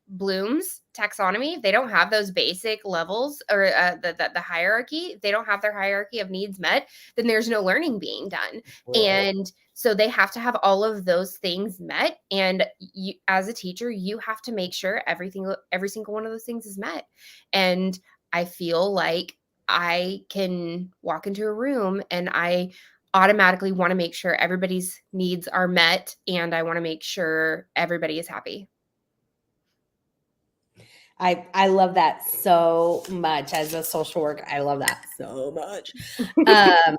Bloom's taxonomy, they don't have those basic levels or the hierarchy. They don't have their hierarchy of needs met, then there's no learning being done. Right. And so they have to have all of those things met. And you, as a teacher, you have to make sure every single one of those things is met. And I feel like I can walk into a room and I automatically want to make sure everybody's needs are met, and I want to make sure everybody is happy. I love that so much as a social worker. I love that so much. Um,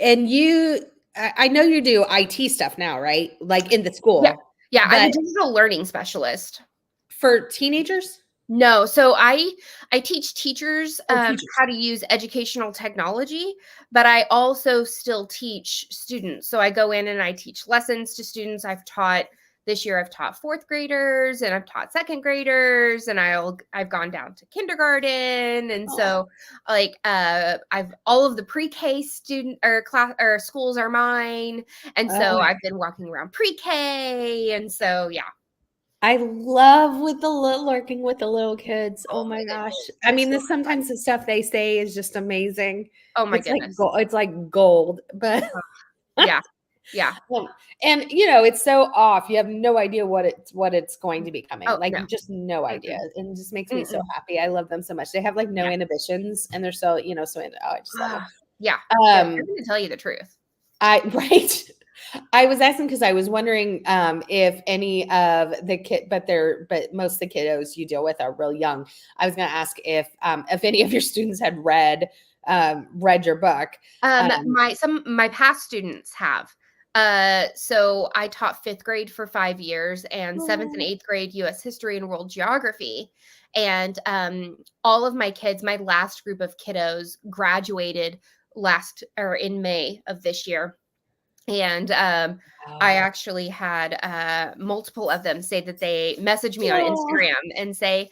and I know you do IT stuff now, right? Like in the Yeah. school, Yeah, I'm a but digital learning specialist. for teenagers No, so I teach teachers or teachers? how to use educational technology, but I also still teach students. So I go in and I teach lessons to students. This year I've taught fourth graders and I've taught second graders, and I've gone down to kindergarten, and so like I've all of the pre-K student or class or schools are mine, and so Oh, I've been walking around pre-K, and so yeah. I love working with the little kids. Oh Oh my my gosh. goodness, I it's mean, so this much fun. sometimes the stuff they say is just amazing. Oh my It's like goodness. gold, it's like gold, but Yeah. Yeah. and it's so off. You have no idea what it's going to be coming. Oh, Like no. just no idea. Mm-mm. And it just makes me so Mm-mm. happy. I love them so much. They have like no Yeah. inhibitions and they're so, I just love them. Ah, yeah. Yeah, they're Um gonna tell you the truth. right. I was asking because I was wondering if any of the but most of the kiddos you deal with are real young. I was going to ask if any of your students had read your book. My past students have. So I taught 5th grade for 5 years and 7th and Oh, 8th grade US history and world geography. And all of my kids, my last group of kiddos graduated in May of this year. And I wow. actually had multiple of them say that they message me on Oh, Instagram and say,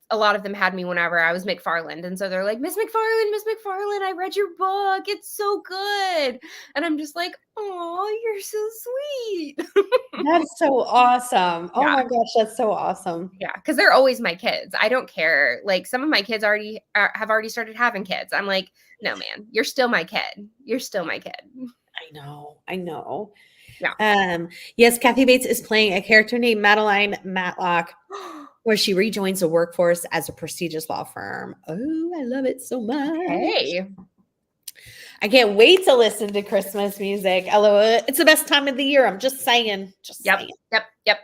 a lot of them had me whenever I was McFarland. And so they're like, Miss McFarland, I read your book. It's so good. And I'm just like, oh, you're so sweet. that's so awesome. Oh Yeah. my gosh, that's so awesome. Yeah. Cause they're always my kids. I don't care. Like some of my kids have already started having kids. I'm like, no, man, you're still my kid. You're still my kid. I know. I know. Yeah. Yes, Kathy Bates is playing a character named Madeline Matlock, where she rejoins the workforce as a prestigious law firm. Oh, I love it so much. Hey. I can't wait to listen to Christmas music. LOL. It's the best time of the year. I'm just saying. Just Yep. saying. Yep.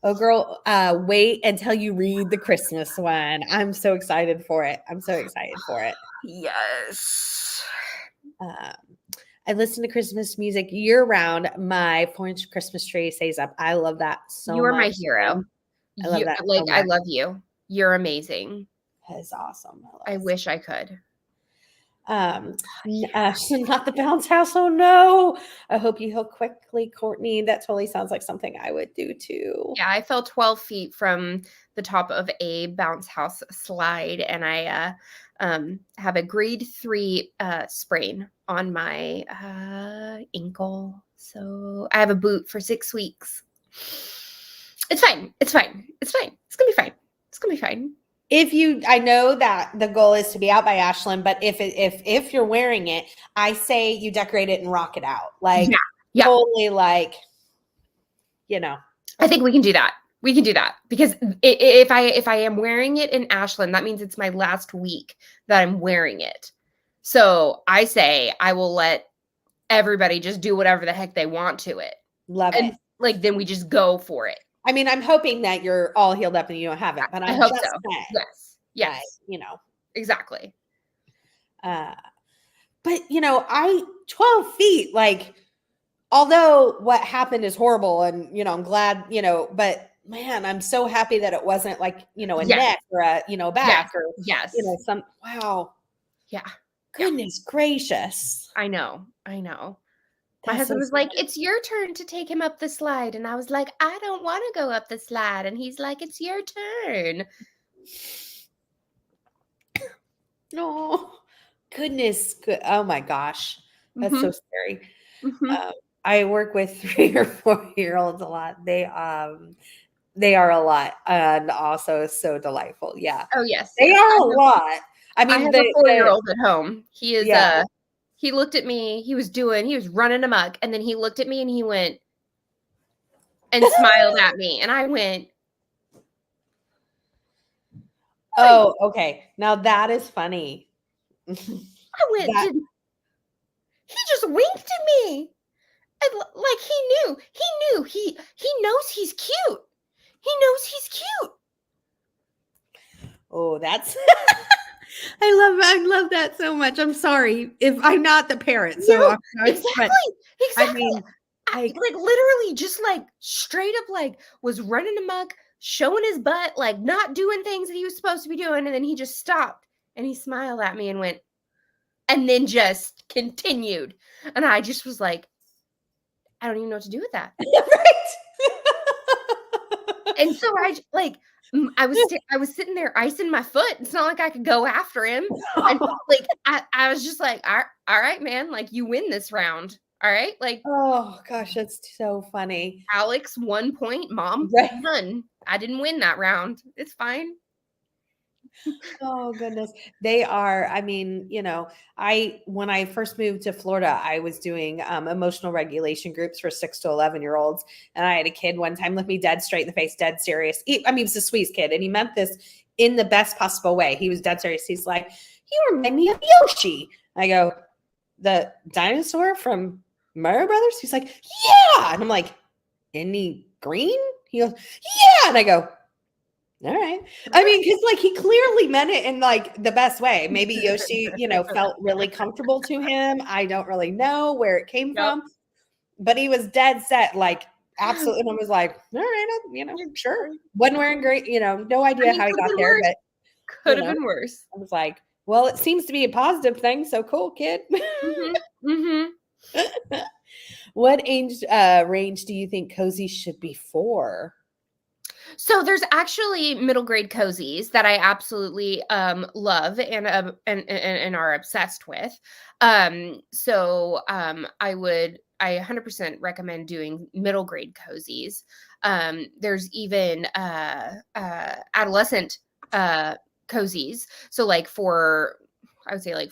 Oh, girl, wait until you read the Christmas one. I'm so excited for it. I'm so excited for it. Yes. Um, I listen to Christmas music year round. My 4-inch Christmas tree stays up. I love that so You are my much. hero. I love You that like so I much. love you. You're amazing. That's awesome. I wish I could. Not the bounce house. Oh no. I hope you heal quickly, Courtney. That totally sounds like something I would do too. Yeah, I fell 12 feet from the top of a bounce house slide, and I have a grade 3 sprain on my ankle. So I have a boot for 6 weeks. It's fine. It's fine. It's fine. It's gonna be fine. It's gonna be fine. I know that the goal is to be out by Ashland, but if you're wearing it, I say you decorate it and rock it out. Like Yeah. totally like, I think we can do that. We can do that because if I am wearing it in Ashland, that means it's my last week that I'm wearing it. So I say I will let everybody just do whatever the heck they want to it. love it. And like then we just go for it. I mean, I'm hoping that you're all healed up and you don't have it, but I I'm hope just so. saying, Yes. Yes. like, Exactly. but 12 feet, like, although what happened is horrible and, I'm glad, but man, I'm so happy that it wasn't like, a Yes. neck or a, back or, Yes. wow. Yeah. Goodness gracious. I know. My That's husband so was like, sad. it's your turn to take him up the slide. And I was like, I don't want to go up the slide. And he's like, it's your turn. No, goodness. Oh my gosh. That's so scary. Mm-hmm. I work with 3 or 4-year-olds a lot. They are a lot and also so delightful. Yeah. Oh, yes. They Yes. are a lot. I I mean, have a 4-year-old at home. He is, yeah. he looked at me, he was running amok. And then he looked at me and he went and smiled at me. And I went, Oh, okay. Now that is funny. I went, That he just winked at me. And like he knows he's cute. He knows he's cute. oh, that's I love that so much. I'm sorry if I'm not the parent. So No, but exactly. I Exactly. mean, Like literally just like straight up like was running amok, showing his butt, like not doing things that he was supposed to be doing, and then he just stopped and he smiled at me and went, and then just continued. And I just was like, I don't even know what to do with that. And so I was sitting there icing my foot. It's not like I could go after him. And right. like I was just like, all right, man, like you win this round. All right. Like Oh gosh, that's so funny. Alex, 1 point, mom, Right. none. I didn't win that round. It's fine. Oh goodness. They are, I mean, when I first moved to Florida, I was doing emotional regulation groups for 6 to 11-year-olds. And I had a kid one time look me dead straight in the face, dead serious. He was the sweetest kid, and he meant this in the best possible way. He was dead serious. He's like, "You remind me of Yoshi." I go, "The dinosaur from Mario Brothers?" He's like, "Yeah." And I'm like, "Any green?" He goes, "Yeah." And I go, all right. I mean, because like he clearly meant it in like the best way. Maybe Yoshi, felt really comfortable to him. I don't really know where it came Yep. from, but he was dead set, like absolutely. And I was like, all right, sure. Wasn't wearing great, no I idea mean, how he could have got been there, worse. but Could have been worse. I was like, well, it seems to be a positive thing. So cool, kid. What age range do you think cozy should be for? So there's actually middle grade cozies that I absolutely love and are obsessed with. I 100% recommend doing middle grade cozies. There's even adolescent cozies. So like for I would say like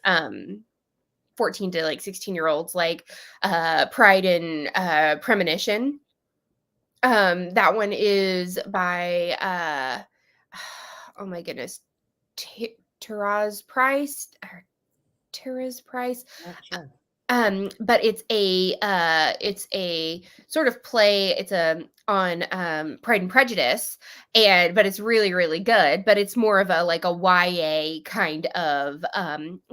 um 14 to like 16-year-olds, like Pride and Premonition. That one is by oh my goodness, Tara's Price or Tara's Price. Not sure. But it's a sort of play. It's on Pride and Prejudice, but it's really really good. But it's more of a like a YA kind of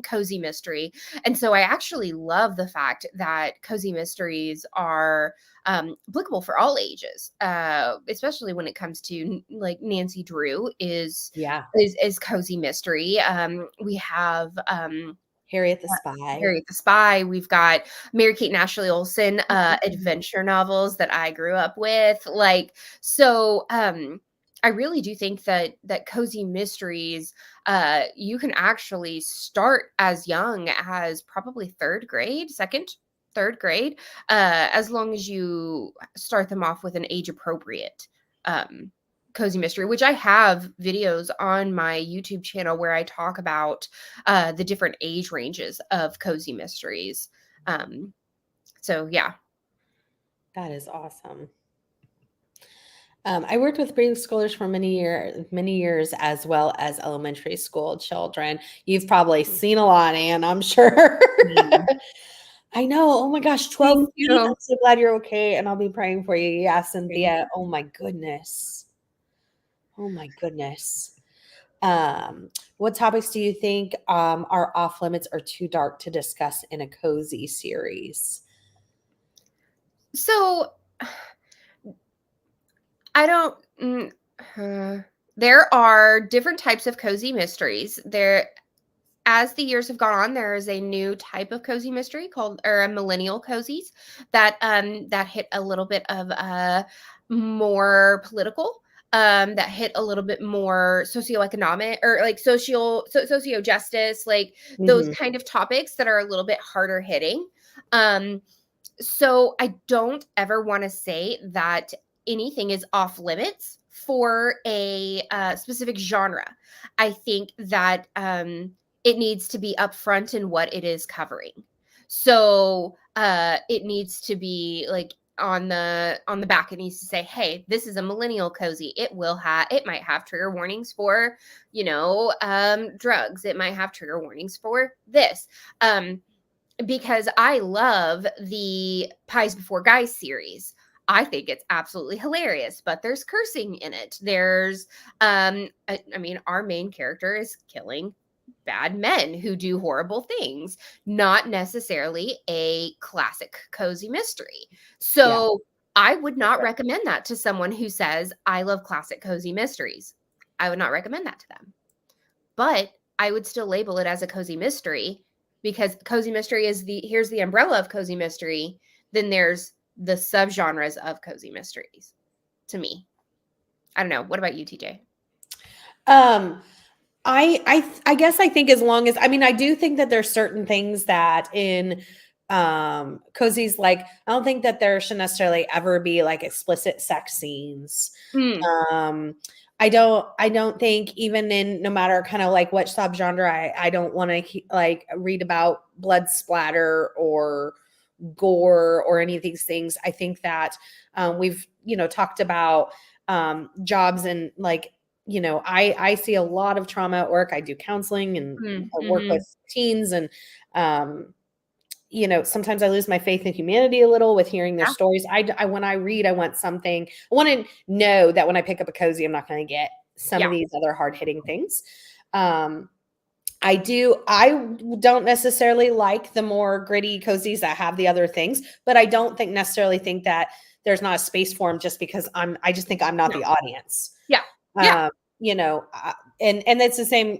cozy mystery, and so I actually love the fact that cozy mysteries are applicable for all ages, especially when it comes to like Nancy Drew Yeah. is cozy mystery. We have Harriet the Spy. Harriet the Spy. We've got Mary Kate and Ashley Olsen adventure novels that I grew up with. Like, so I really do think that cozy mysteries, you can actually start as young as probably third grade, as long as you start them off with an age appropriate cozy mystery, which I have videos on my YouTube channel where I talk about the different age ranges of cozy mysteries. So yeah. That is awesome. I worked with preschoolers for many years, as well as elementary school children. You've probably seen a lot, Anne, I'm sure. Mm. I know. Oh my gosh, 12 Thank feet. you. I'm so glad you're okay, and I'll be praying for you. Yeah, Thank Cynthia. you. Oh my goodness. Oh my goodness. What topics do you think are off limits or too dark to discuss in a cozy series? So I don't. There are different types of cozy mysteries. As the years have gone on, there is a new type of cozy mystery called or a millennial cozies that hit a little bit of more political. That hit a little bit more socioeconomic or like socio justice, like those Mhm. kind of topics that are a little bit harder hitting. Um, so I don't ever want to say that anything is off limits for a specific genre. I think that it needs to be upfront in what it is covering. So it needs to be like on the back, it needs to say, hey, this is a millennial cozy. It might have trigger warnings for, drugs. It might have trigger warnings for this. Because I love the Pies Before Guys series. I think it's absolutely hilarious, but there's cursing in it. There's, I mean, our main character is killing bad men who do horrible things, not necessarily a classic cozy mystery. So I would not recommend that to someone who says, I love classic cozy mysteries. I would not recommend that to them. But I would still label it as a cozy mystery, because cozy mystery is here's the umbrella of cozy mystery. Then there's the subgenres of cozy mysteries, to me. I don't know. What about you, TJ? I guess I think as long as, I mean, I do think that there's certain things that in cozies, like, I don't think that there should necessarily ever be like explicit sex scenes. I don't think, even in, no matter kind of like what subgenre, I don't want to like read about blood splatter or gore or any of these things. I think that we've, talked about jobs, and like, I see a lot of trauma at work. I do counseling and I work with teens, and sometimes I lose my faith in humanity a little with hearing their stories. I when I read, I want to know that when I pick up a cozy, I'm not going to get some of these other hard hitting things. I don't necessarily like the more gritty cozies that have the other things, but I don't necessarily think that there's not a space for them just because I just think I'm not the audience. And it's the same,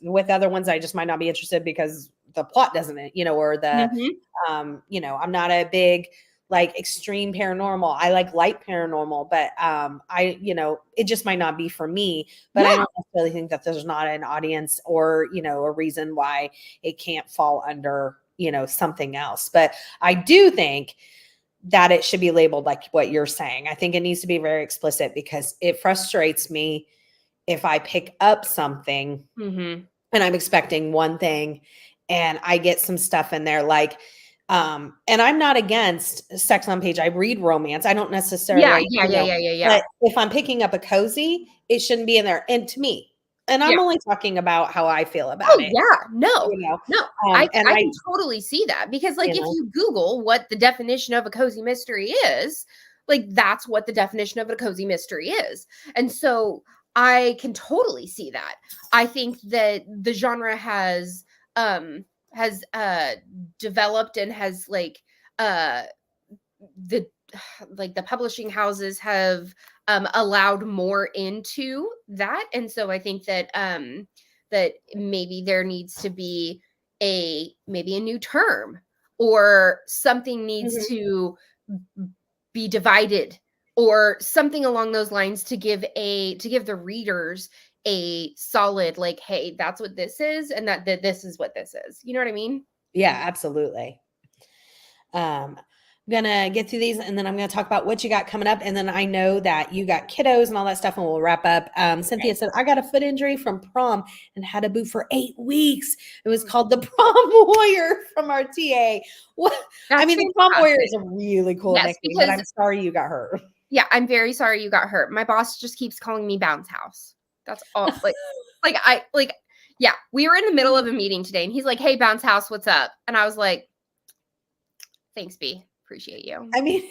with other ones. I just might not be interested because the plot doesn't, or the, I'm not a big, like, extreme paranormal. I like light paranormal, but it just might not be for me. But I don't necessarily think that there's not an audience or, a reason why it can't fall under, something else. But I do think that it should be labeled like what you're saying. I think it needs to be very explicit, because it frustrates me if I pick up something and I'm expecting one thing and I get some stuff in there like, and I'm not against sex on page. I read romance. I don't necessarily, but if I'm picking up a cozy, it shouldn't be in there. And to me, and I'm only talking about how I feel about it. No. I can totally see that, because like, if you Google what the definition of a cozy mystery is, like, that's what the definition of a cozy mystery is. And so I can totally see that. I think that the genre has developed, and has the publishing houses have allowed more into that. And so I think that that maybe there needs to be maybe a new term, or something needs to be divided, or something along those lines, to give the readers a solid, like, hey, that's what this is, and that this is what this is. You know what I mean? Yeah, absolutely. I'm gonna get through these, and then I'm gonna talk about what you got coming up, and then I know that you got kiddos and all that stuff, and we'll wrap up. Cynthia said, I got a foot injury from prom and had a boot for 8 weeks. It was called the Prom Warrior from our TA. What? I mean, the Prom Warrior is a really cool nickname, but I'm sorry you got hurt. Yeah, I'm very sorry you got hurt. My boss just keeps calling me Bounce House. That's all. We were in the middle of a meeting today, and he's like, hey, Bounce House, what's up? And I was like, thanks, B. Appreciate you. I mean,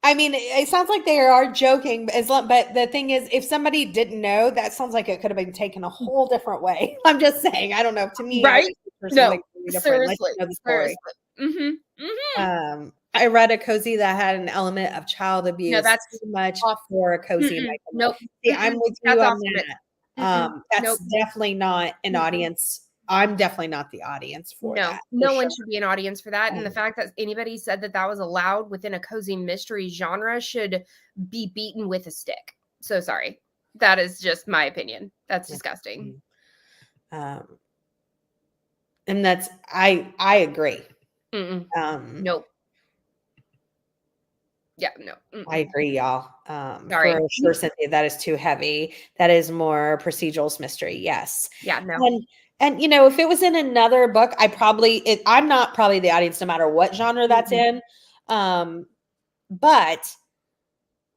it sounds like they are joking, but the thing is, if somebody didn't know, that sounds like it could have been taken a whole different way. I'm just saying, I don't know. To me, right? No, seriously. I read a cozy that had an element of child abuse. No, that's too much for a cozy. Nope. See, I'm with you on that. That's definitely not an audience. I'm definitely not the audience for that. No one should be an audience for that. And the fact that anybody said that was allowed within a cozy mystery genre should be beaten with a stick. So sorry. That is just my opinion. That's disgusting. And that's, I agree. Nope. Yeah, no. I agree, y'all. For sure, Cynthia, that is too heavy. That is more procedurals mystery. Yes. Yeah, no. And And if it was in another book, I'm not probably the audience no matter what genre that's Mhm. in. But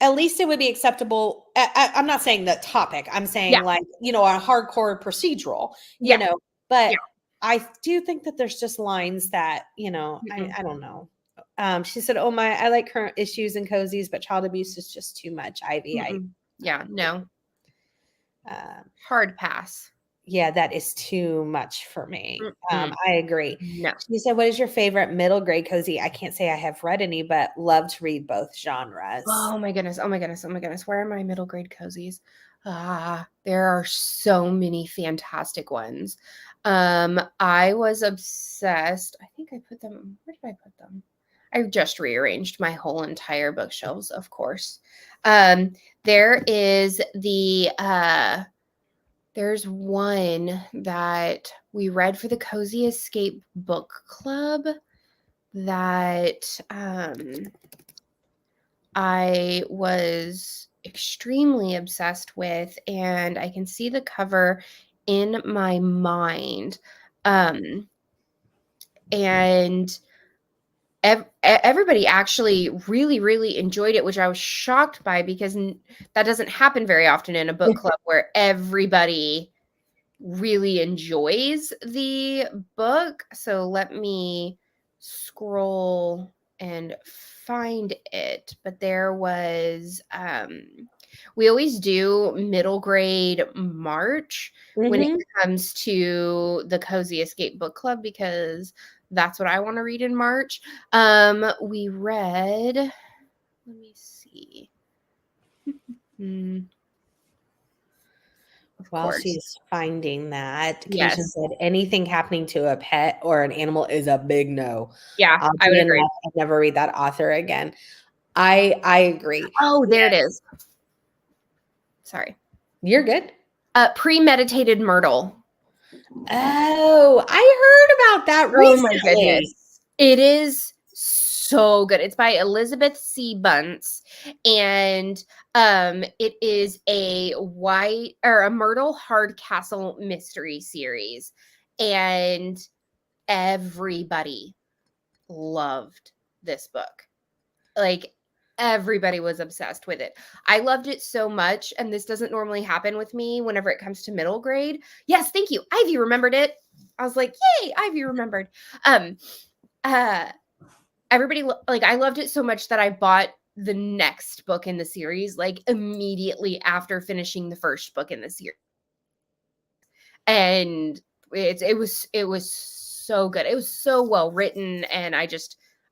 at least it would be acceptable. I'm not saying the topic. I'm saying Yeah. like, a hardcore procedural, Yeah. but Yeah. I do think that there's just lines that, Mm-mm. I don't know. She said, "Oh my, I like current issues and cozies, but child abuse is just too much, Ivy." Mm-mm. Yeah. No. Uh, Hard pass. yeah, that is too much for me. Mm-mm. I agree. No. She said, "What is your favorite middle grade cozy?" I can't say I have read any, but love to read both genres. Oh my goodness. Oh my goodness. Oh my goodness. Where are my middle grade cozies? There are so many fantastic ones. I was obsessed. I think I put them, where did I put them? I just rearranged my whole entire bookshelves, of course. Um, there is there's one that we read for the Cozy Escape Book Club that I was extremely obsessed with, and I can see the cover in my mind. And everybody actually really, really enjoyed it, which I was shocked by because that doesn't happen very often in a book club where everybody really enjoys the book. So let me scroll and find it. But there was we always do middle grade March when it Mhm. comes to the Cozy Escape Book Club because that's what I want to read in March. We read, let me see. Of While course. she's finding that, Cation Yes. said, "Anything happening to a pet or an animal is a big no." Yeah, I would Oddly agree. enough, I'd never read that author again. I agree. Oh, Yeah, there it is. Sorry. you're good. Premeditated Myrtle. Oh, I heard about that Oh my goodness. recently. It is so good. It's by Elizabeth C. Bunce, and it is a Myrtle Hardcastle mystery series, and everybody loved this book. Like everybody was obsessed with it. I loved it so much, and this doesn't normally happen with me whenever it comes to middle grade. Yes, thank you. Ivy remembered it. I was like, "Yay, Ivy remembered." Um uh everybody like I loved it so much that I bought the next book in the series like immediately after finishing the first book in the series. And it was so good. It was so well written, and I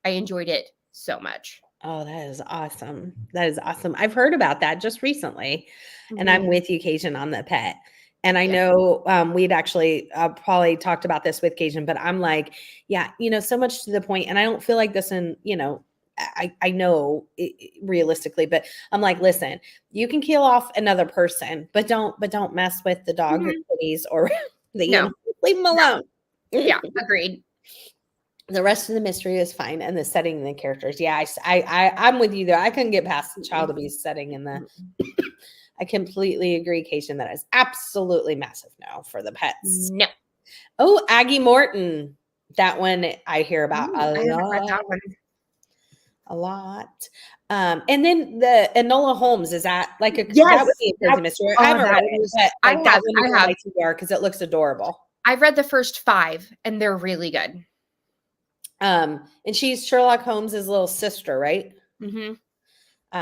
enjoyed it so much. Oh, that is awesome. That is awesome. I've heard about that just recently, and Mhm. I'm with you, Cation, on the pet. And I Yeah. know we'd actually probably talked about this with Cation, but I'm like, yeah, so much to the point, and I don't feel like this in, I know realistically, but I'm like, listen, you can kill off another person, but don't mess with the dog or Mhm. kitties or the No. animals. Leave them No. alone. Yeah, agreed. The rest of the mystery is fine, and the setting and the characters. Yeah, I'm with you there. I couldn't get past the child abuse setting and the. I completely agree, Cation. That is absolutely massive no for the pets. No. Oh, Aggie Morton. That one I hear about Ooh, a I haven't read lot, that one. a lot. And then the Enola Holmes, is that like that would Yes, be a that crazy mystery? I haven't read that it, was but like that one is I on have. my TBR because it looks adorable. I've read the first 5, and they're really good. And she's Sherlock Holmes's little sister, right? Mhm.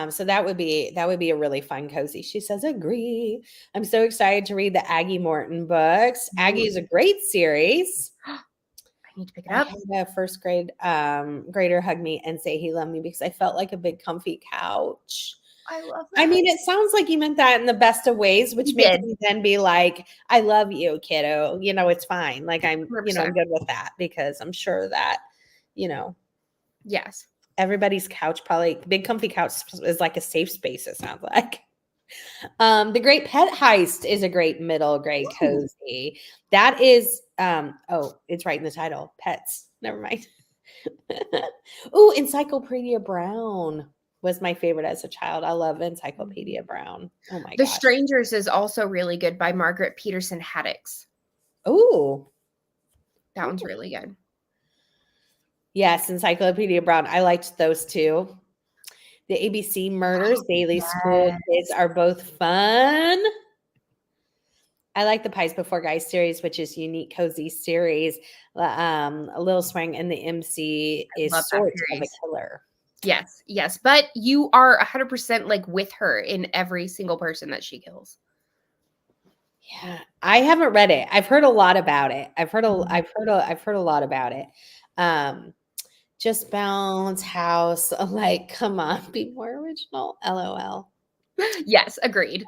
So that would be a really fun cozy. She says, "Agree." I'm so excited to read the Aggie Morton books. Aggie Ooh. is a great series. I need to pick it I up. had a first grade grader hug me and say he loved me because I felt like a big comfy couch. I love I that. mean, it sounds like you meant that in the best of ways, He which makes did. me then be like, "I love you, kiddo. It's fine. Like I'm 100%. good with that because I'm sure that, you know, Yes. everybody's couch probably big comfy couch is like a safe space. It sounds like." The Great Pet Heist is a great middle grade Ooh. cozy. That is, oh, it's right in the title. Pets. Never mind. Oh, Encyclopedia Brown was my favorite as a child. I love Encyclopedia Brown. Oh my The gosh. Strangers is also really good by Margaret Peterson Haddix. Ooh. That one's really good. Yes, Encyclopedia Brown. I liked those two. The ABC Murders, Daily School Kids are both fun. I like the Pies Before Guys series, which is unique, cozy series. A Little Swing and the MC I is love that Sort of a series. Killer. Yes, yes. But you are 100% like with her in every single person that she kills. Yeah, I haven't read it. I've heard a lot about it. I've heard a lot about it. Just Bounce House, like, come on, be more original. LOL. Yes, agreed.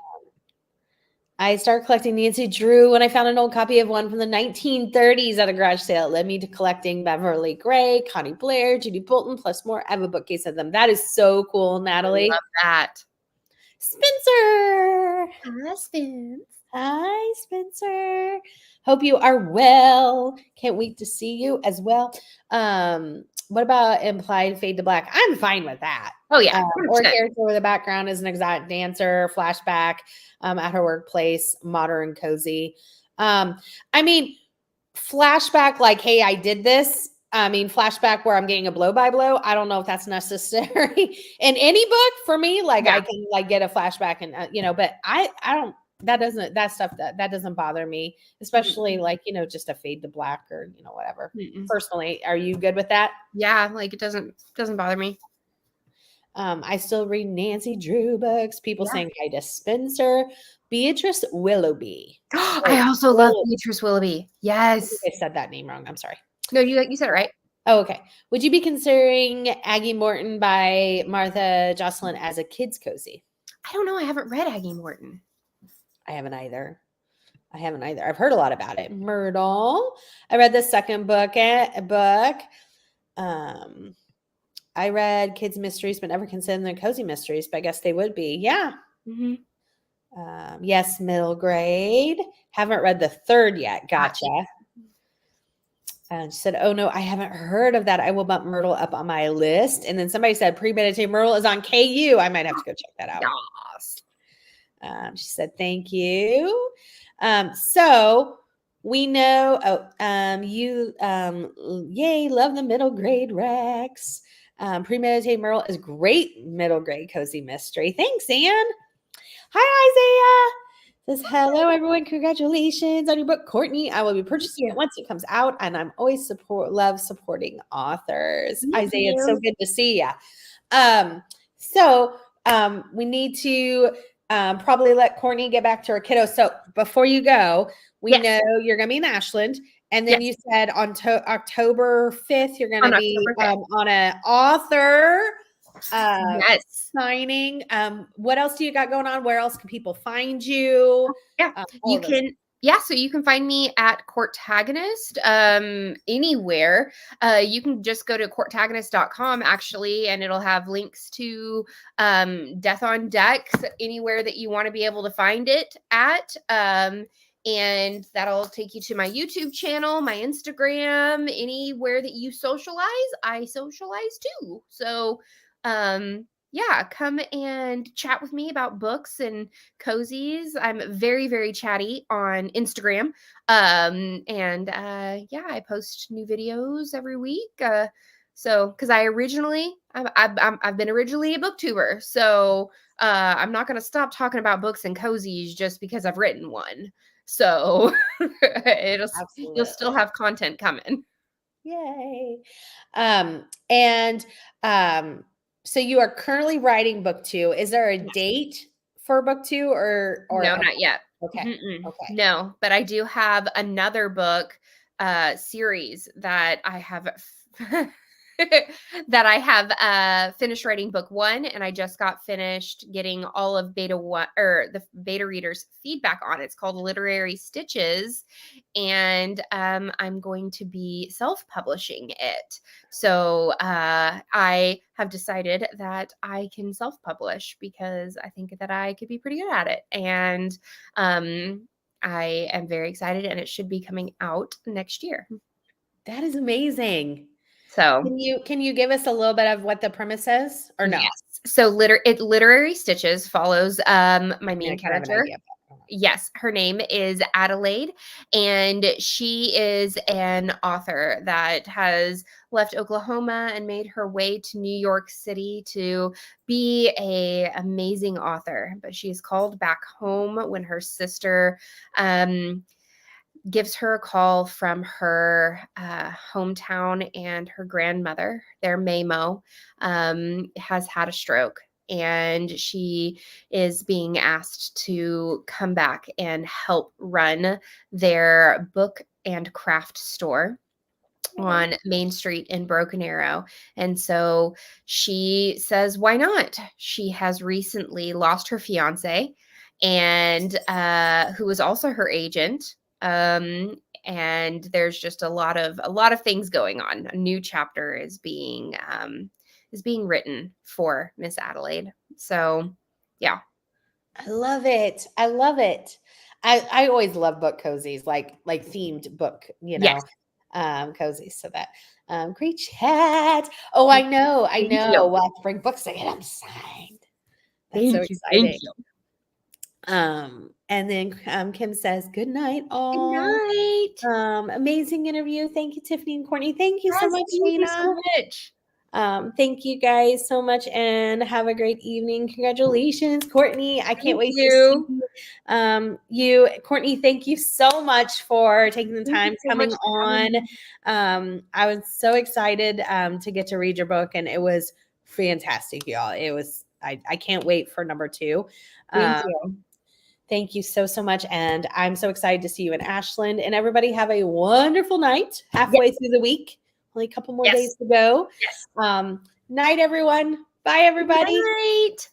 I started collecting Nancy Drew when I found an old copy of one from the 1930s at a garage sale. It led me to collecting Beverly Gray, Connie Blair, Judy Bolton, plus more. I have a bookcase of them. That is so cool, Natalie. I love that. Spencer. Hi, Spence. Hi, Spencer. Hope you are well. Can't wait to see you as well. What about implied fade to black? I'm fine with that. Oh yeah, Or character where the background is an exotic dancer, flashback at her workplace, modern, cozy. I mean, flashback like, hey, I did this. I mean, flashback where I'm getting a blow by blow. I don't know if that's necessary in any book for me. Like, I can like get a flashback and but I don't. That doesn't bother me, especially like just a fade to black or whatever. Personally, are you good with that? Yeah, like it doesn't bother me. I still read Nancy Drew books. People saying hi to Spencer. Beatrice Willoughby. I also love Beatrice Willoughby. Yes. I said that name wrong. I'm sorry. No, you said it right. Oh, okay. Would you be considering Aggie Morton by Martha Jocelyn as a kid's cozy? I don't know. I haven't read Aggie Morton. I haven't either. I've heard a lot about it. Myrtle. I read the second book. I read kids' mysteries, but never considered them cozy mysteries. But I guess they would be. Yeah. Yes, middle grade. Haven't read the third yet. Gotcha. And she said, "Oh no, I haven't heard of that. I will bump Myrtle up on my list." And then somebody said, "Premeditated Myrtle is on KU. I might have to go check that out." Yes. She said, "Thank you." So we know. You yay, love the middle grade Rex. Premeditated Myrtle is great middle grade cozy mystery. Thanks, Anne. Hi, Isaiah. Says, hello, everyone. Congratulations on your book, Courtney. I will be purchasing it once it comes out, and I'm always love supporting authors. Isaiah, it's so good to see you. We need to probably let Courtney get back to her kiddo. So before you go, we know you're going to be in Ashland. And then you said on October 5th, you're going to be on an author signing. What else do you got going on? Where else can people find you? You can so you can find me at Courtagonist anywhere. You can just go to courtagonist.com actually, and it'll have links to Death on Deck anywhere that you want to be able to find it at. And that'll take you to my YouTube channel, my Instagram, anywhere that you socialize. I socialize too. So come and chat with me about books and cozies. I'm very, very chatty on Instagram. I post new videos every week. Because I've been originally a booktuber. So I'm not going to stop talking about books and cozies just because I've written one. So you'll still have content coming. Yay. So you are currently writing book 2. Is there a date for book 2 or no, not yet. Okay. Okay. No, but I do have another book series that I have finished writing book 1, and I just got finished getting all of beta 1 or the beta readers feedback on it. It's called Literary Stitches, and I'm going to be self-publishing it. So I have decided that I can self-publish because I think that I could be pretty good at it, and I am very excited, and it should be coming out next year. That is amazing. So can you give us a little bit of what the premise is, or no? Yes. So Literary Stitches follows my main character. Yes, her name is Adelaide, and she is an author that has left Oklahoma and made her way to New York City to be a amazing author. But she is called back home when her sister gives her a call from her hometown, and her grandmother, their Mamo, has had a stroke. And she is being asked to come back and help run their book and craft store on Main Street in Broken Arrow. And so she says, why not? She has recently lost her fiance, and who was also her agent. And there's just a lot of things going on. A new chapter is being written for Miss Adelaide. So yeah. I love it. I love it. I always love book cozies, like themed book, Yes. Cozies. So that great chat. Oh, I know. Thank you. We'll have to bring books to get them signed. That's so Thank you. Thank exciting. you. And then Kim says, good night, Good all. night. Amazing interview. Thank you, Tiffany and Courtney. Thank you so Yes, much, thank you so Shayna. much. Thank you guys so much, and have a great evening. Congratulations, Courtney. I can't Thank wait to you. see you. Courtney, thank you so much for taking the Thank you time so coming much for having on. me. I was so excited to get to read your book, and it was fantastic, y'all. It was, I can't wait for number 2. Thank you. Thank you so, so much. And I'm so excited to see you in Ashland. And everybody have a wonderful night halfway through the week. Only a couple more days Yes. to go. Yes. Night, everyone. Bye, everybody. Good night.